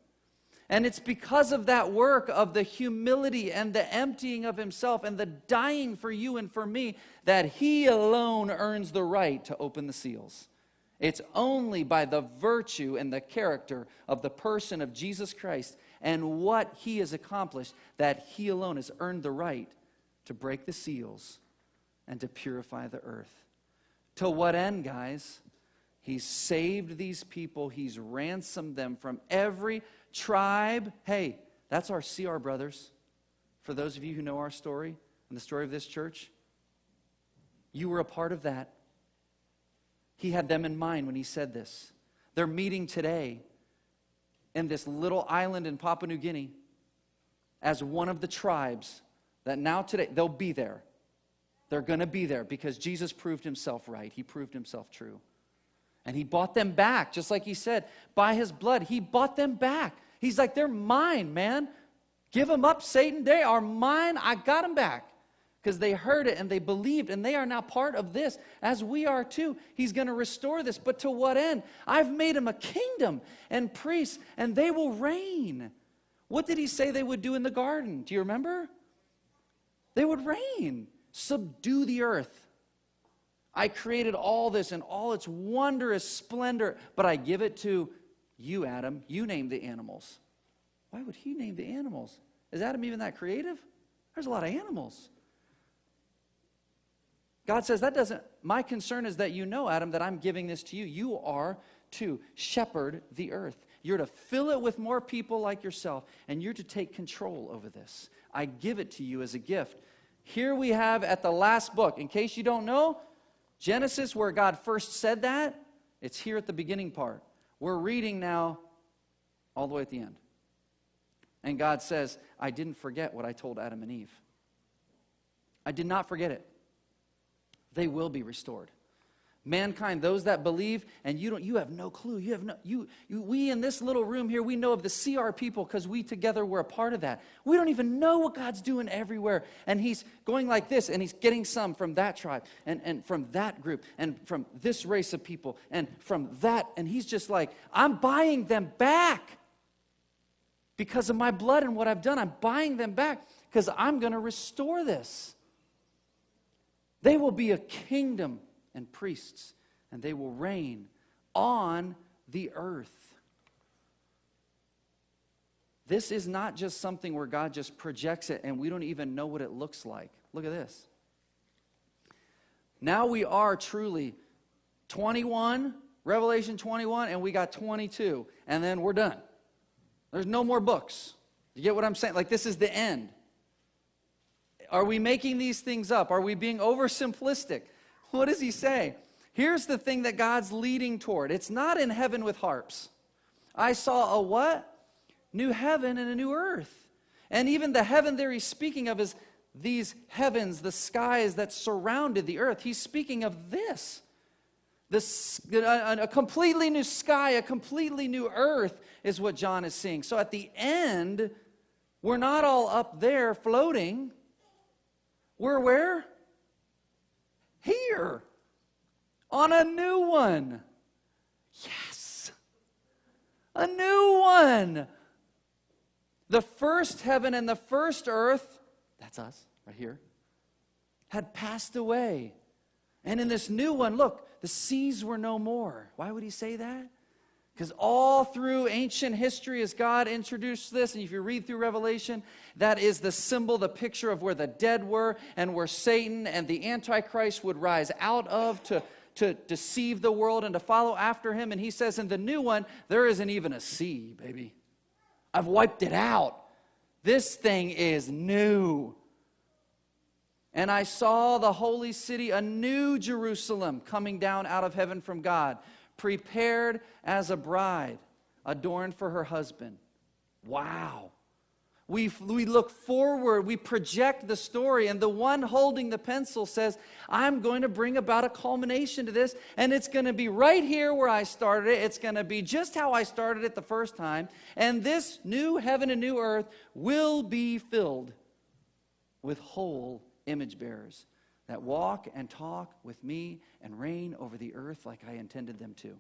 A: And it's because of that work of the humility and the emptying of himself and the dying for you and for me that he alone earns the right to open the seals. It's only by the virtue and the character of the person of Jesus Christ and what he has accomplished that he alone has earned the right to break the seals and to purify the earth. To what end, guys? He's saved these people. He's ransomed them from every tribe. Hey, that's our CR brothers. For those of you who know our story and the story of this church, you were a part of that. He had them in mind when he said this. They're meeting today in this little island in Papua New Guinea as one of the tribes that now today, they'll be there. They're going to be there because Jesus proved himself right. He proved himself true. And he bought them back, just like he said, by his blood. He bought them back. He's like, they're mine, man. Give them up, Satan. They are mine. I got them back. Because they heard it and they believed, and they are now part of this, as we are too. He's going to restore this. But to what end? I've made them a kingdom and priests, and they will reign. What did he say they would do in the garden? Do you remember? They would reign. Subdue the earth. I created all this in all its wondrous splendor, but I give it to you, Adam. You name the animals. Why would he name the animals? Is Adam even that creative? There's a lot of animals. God says, my concern is that you know, Adam, that I'm giving this to you. You are to shepherd the earth. You're to fill it with more people like yourself, and you're to take control over this. I give it to you as a gift. Here we have at the last book, in case you don't know, Genesis, where God first said that, it's here at the beginning part. We're reading now all the way at the end. And God says, I didn't forget what I told Adam and Eve. I did not forget it. They will be restored. Mankind, those that believe, and you have no clue. We in this little room here, we know of the CR people because we together were a part of that. We don't even know what God's doing everywhere. And he's going like this, and he's getting some from that tribe, and from that group, and from this race of people, and from that. And he's just like, I'm buying them back. Because of my blood and what I've done, I'm buying them back because I'm going to restore this. They will be a kingdom and priests, and they will reign on the earth. This is not just something where God just projects it and we don't even know what it looks like. Look at this. Now we are truly 21, Revelation 21, and we got 22, and then we're done. There's no more books. You get what I'm saying? Like, this is the end. Are we making these things up? Are we being oversimplistic? What does he say? Here's the thing that God's leading toward. It's not in heaven with harps. I saw a what? New heaven and a new earth. And even the heaven there he's speaking of is these heavens, the skies that surrounded the earth. He's speaking of this. A completely new sky, a completely new earth is what John is seeing. So at the end, we're not all up there floating. We're where? Here. On a new one. Yes. A new one. The first heaven and the first earth, that's us right here, had passed away. And in this new one, look, the seas were no more. Why would he say that? Because all through ancient history, as God introduced this, and if you read through Revelation, that is the symbol, the picture of where the dead were and where Satan and the Antichrist would rise out of to deceive the world and to follow after him. And he says in the new one, there isn't even a sea, baby. I've wiped it out. This thing is new. And I saw the holy city, a new Jerusalem, coming down out of heaven from God, prepared as a bride, adorned for her husband. Wow. We look forward, we project the story, and the one holding the pencil says, I'm going to bring about a culmination to this, and it's going to be right here where I started it. It's going to be just how I started it the first time, and this new heaven and new earth will be filled with whole image bearers that walk and talk with me and reign over the earth like I intended them to.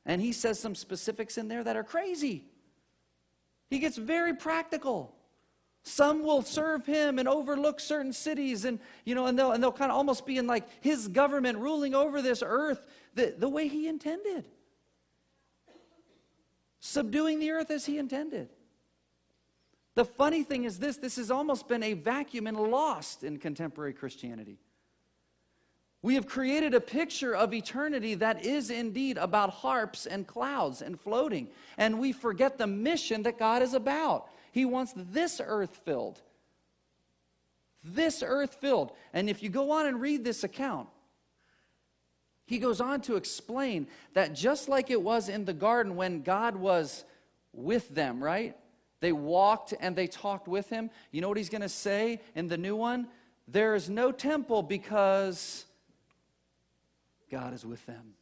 A: And he says some specifics in there that are crazy. He gets very practical. Some will serve him and overlook certain cities, and they'll kind of almost be in like his government ruling over this earth the way he intended. Subduing the earth as he intended. The funny thing is this has almost been a vacuum and lost in contemporary Christianity. We have created a picture of eternity that is indeed about harps and clouds and floating. And we forget the mission that God is about. He wants this earth filled. This earth filled. And if you go on and read this account, he goes on to explain that just like it was in the garden when God was with them, right? They walked and they talked with him. You know what he's going to say in the new one? There is no temple because God is with them.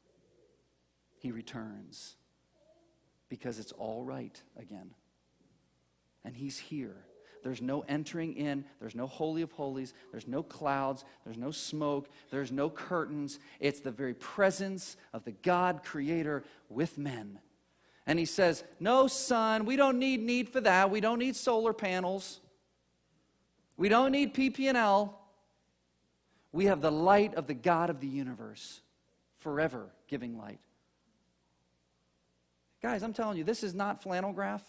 A: He returns because it's all right again. And he's here. There's no entering in. There's no Holy of Holies. There's no clouds. There's no smoke. There's no curtains. It's the very presence of the God Creator with men. And he says, no sun. We don't need for that. We don't need solar panels. We don't need PP&L. We have the light of the God of the universe. Forever giving light. Guys, I'm telling you, this is not flannel graph.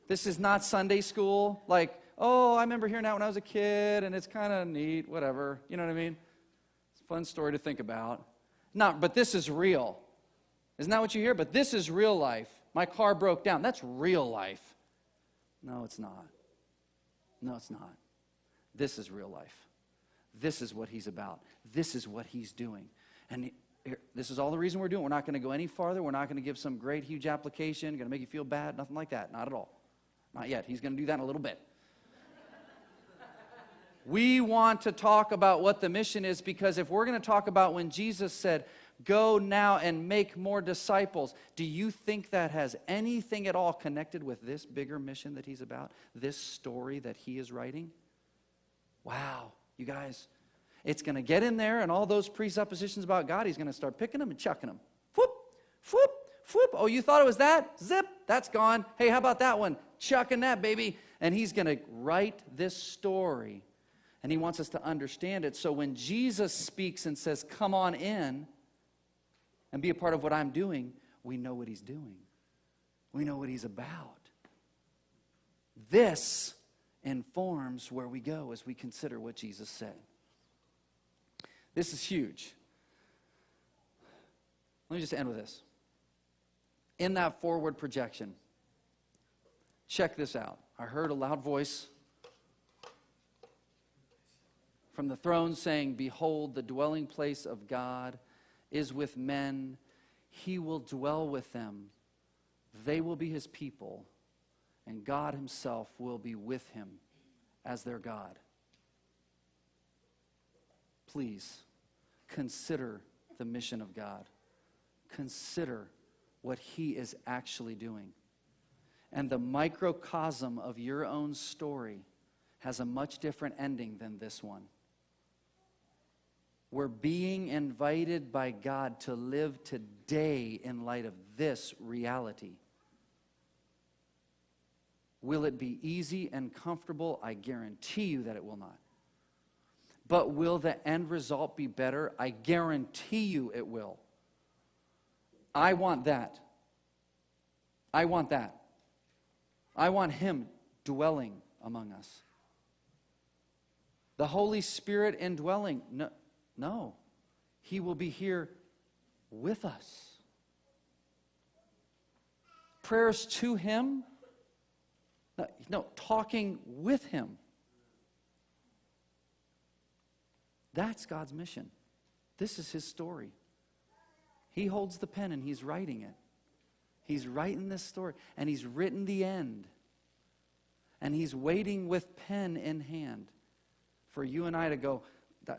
A: This is not Sunday school. Like, oh, I remember hearing that when I was a kid, and it's kind of neat, whatever. You know what I mean? It's a fun story to think about. But this is real. Isn't that what you hear? But this is real life. My car broke down. That's real life. No, it's not. No, it's not. This is real life. This is what he's about. This is what he's doing. And this is all the reason we're doing. We're not going to go any farther. We're not going to give some great, huge application, going to make you feel bad, nothing like that. Not at all. Not yet. He's going to do that in a little bit. We want to talk about what the mission is, because if we're going to talk about when Jesus said, go now and make more disciples, do you think that has anything at all connected with this bigger mission that he's about? This story that he is writing? Wow, you guys. It's going to get in there, and all those presuppositions about God, he's going to start picking them and chucking them. Whoop, whoop, whoop. Oh, you thought it was that? Zip, that's gone. Hey, how about that one? Chucking that, baby. And he's going to write this story, and he wants us to understand it. So when Jesus speaks and says, come on in and be a part of what I'm doing, we know what he's doing. We know what he's about. This informs where we go as we consider what Jesus said. This is huge. Let me just end with this. In that forward projection, check this out. I heard a loud voice from the throne saying, behold, the dwelling place of God is with men. He will dwell with them. They will be his people, and God himself will be with him as their God. Please, consider the mission of God. Consider what he is actually doing. And the microcosm of your own story has a much different ending than this one. We're being invited by God to live today in light of this reality. Will it be easy and comfortable? I guarantee you that it will not. But will the end result be better? I guarantee you it will. I want that. I want that. I want him dwelling among us. The Holy Spirit indwelling. No. He will be here with us. Prayers to him. No, talking with him. That's God's mission. This is his story. He holds the pen and he's writing it. He's writing this story, and he's written the end. And he's waiting with pen in hand for you and I to go,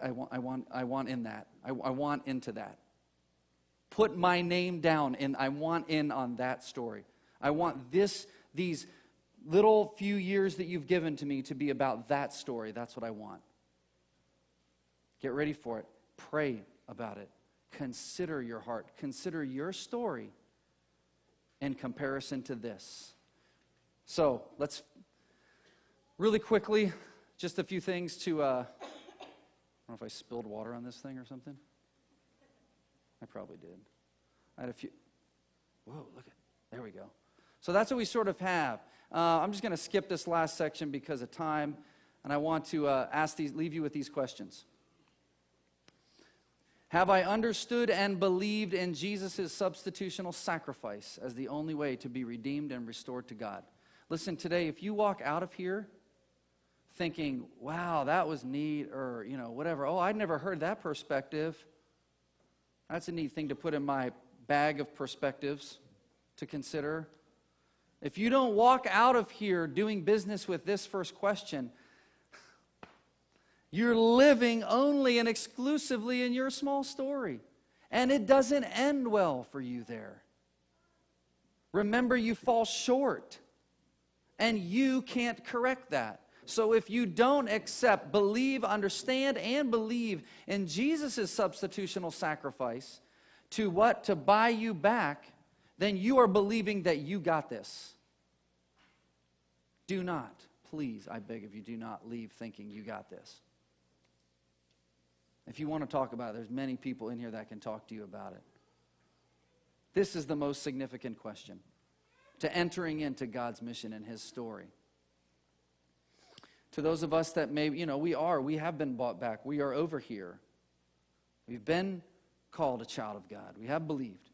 A: I want in that. I want into that. Put my name down, and I want in on that story. I want these little few years that you've given to me to be about that story. That's what I want. Get ready for it. Pray about it. Consider your heart. Consider your story in comparison to this. So, let's really quickly, just a few things to, I don't know if I spilled water on this thing or something. I probably did. I had a few, whoa, look at, there we go. So that's what we sort of have. I'm just going to skip this last section because of time, and I want to leave you with these questions. Have I understood and believed in Jesus' substitutional sacrifice as the only way to be redeemed and restored to God? Listen, today, if you walk out of here thinking, wow, that was neat, or, whatever, oh, I'd never heard that perspective. That's a neat thing to put in my bag of perspectives to consider. If you don't walk out of here doing business with this first question, you're living only and exclusively in your small story. And it doesn't end well for you there. Remember, you fall short. And you can't correct that. So if you don't accept, believe, understand, and believe in Jesus' substitutional sacrifice to what? To buy you back, then you are believing that you got this. Do not, please, I beg of you, do not leave thinking you got this. If you want to talk about it, there's many people in here that can talk to you about it. This is the most significant question to entering into God's mission and His story. To those of us that maybe, we have been bought back. We are over here. We've been called a child of God. We have believed.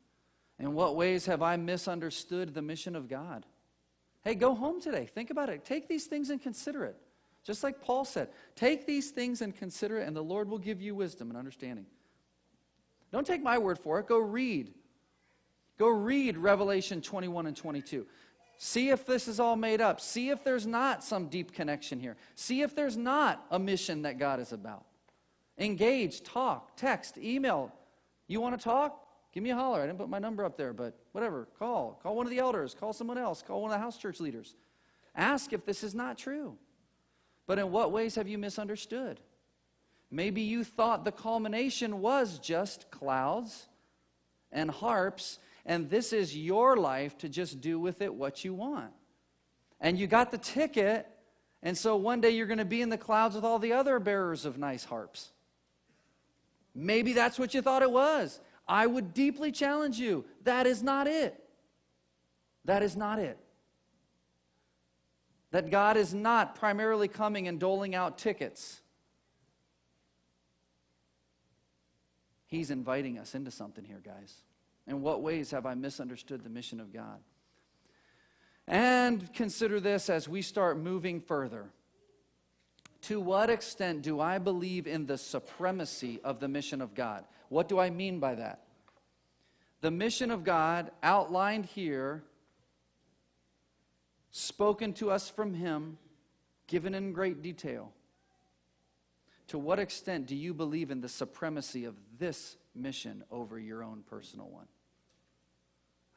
A: In what ways have I misunderstood the mission of God? Hey, go home today. Think about it. Take these things and consider it. Just like Paul said, take these things and consider it, and the Lord will give you wisdom and understanding. Don't take my word for it. Go read. Go read Revelation 21 and 22. See if this is all made up. See if there's not some deep connection here. See if there's not a mission that God is about. Engage, talk, text, email. You want to talk? Give me a holler. I didn't put my number up there, but whatever. Call. Call one of the elders. Call someone else. Call one of the house church leaders. Ask if this is not true. But in what ways have you misunderstood? Maybe you thought the culmination was just clouds and harps, and this is your life to just do with it what you want. And you got the ticket, and so one day you're going to be in the clouds with all the other bearers of nice harps. Maybe that's what you thought it was. I would deeply challenge you. That is not it. That is not it. That God is not primarily coming and doling out tickets. He's inviting us into something here, guys. In what ways have I misunderstood the mission of God? And consider this as we start moving further. To what extent do I believe in the supremacy of the mission of God? What do I mean by that? The mission of God outlined here, spoken to us from Him, given in great detail. To what extent do you believe in the supremacy of this mission over your own personal one?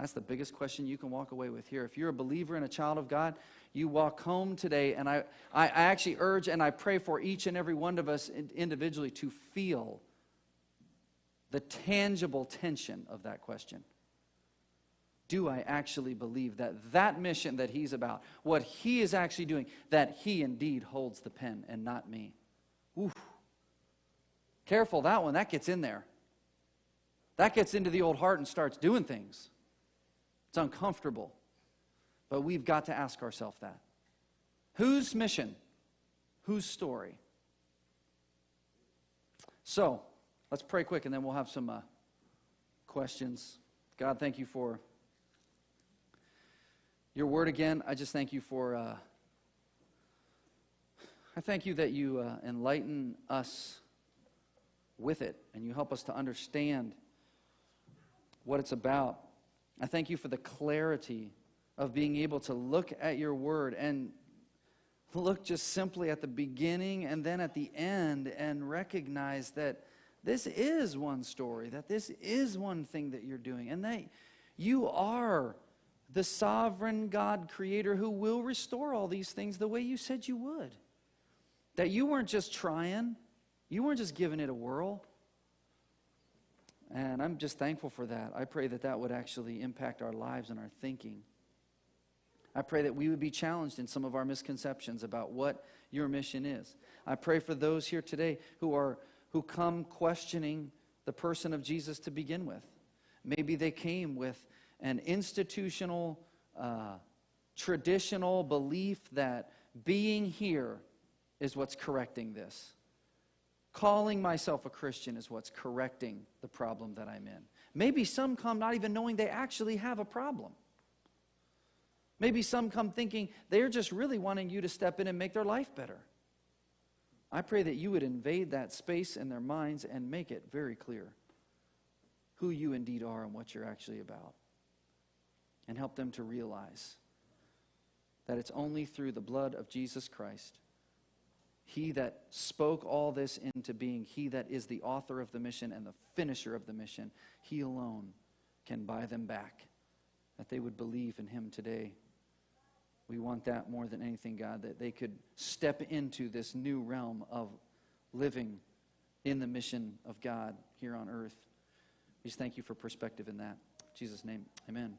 A: That's the biggest question you can walk away with here. If you're a believer and a child of God, you walk home today, and I actually urge and I pray for each and every one of us individually to feel the tangible tension of that question. Do I actually believe that that mission that He's about, what He is actually doing, that He indeed holds the pen and not me? Oof. Careful, that one, that gets in there. That gets into the old heart and starts doing things. It's uncomfortable. But we've got to ask ourselves that. Whose mission? Whose story? So, let's pray quick and then we'll have some questions. God, thank you for your word again. I just thank you for, I thank you that you enlighten us with it and you help us to understand what it's about. I thank you for the clarity of being able to look at your word and look just simply at the beginning and then at the end and recognize that this is one story, that this is one thing that you're doing, and that you are the sovereign God creator who will restore all these things the way you said you would. That you weren't just trying, you weren't just giving it a whirl. And I'm just thankful for that. I pray that that would actually impact our lives and our thinking. I pray that we would be challenged in some of our misconceptions about what your mission is. I pray for those here today who come questioning the person of Jesus to begin with. Maybe they came with an institutional, traditional belief that being here is what's correcting this. Calling myself a Christian is what's correcting the problem that I'm in. Maybe some come not even knowing they actually have a problem. Maybe some come thinking they're just really wanting you to step in and make their life better. I pray that you would invade that space in their minds and make it very clear who you indeed are and what you're actually about. And help them to realize that it's only through the blood of Jesus Christ, He that spoke all this into being, He that is the author of the mission and the finisher of the mission, He alone can buy them back, that they would believe in Him today. We want that more than anything, God, that they could step into this new realm of living in the mission of God here on earth. We just thank you for perspective in that. In Jesus' name, amen.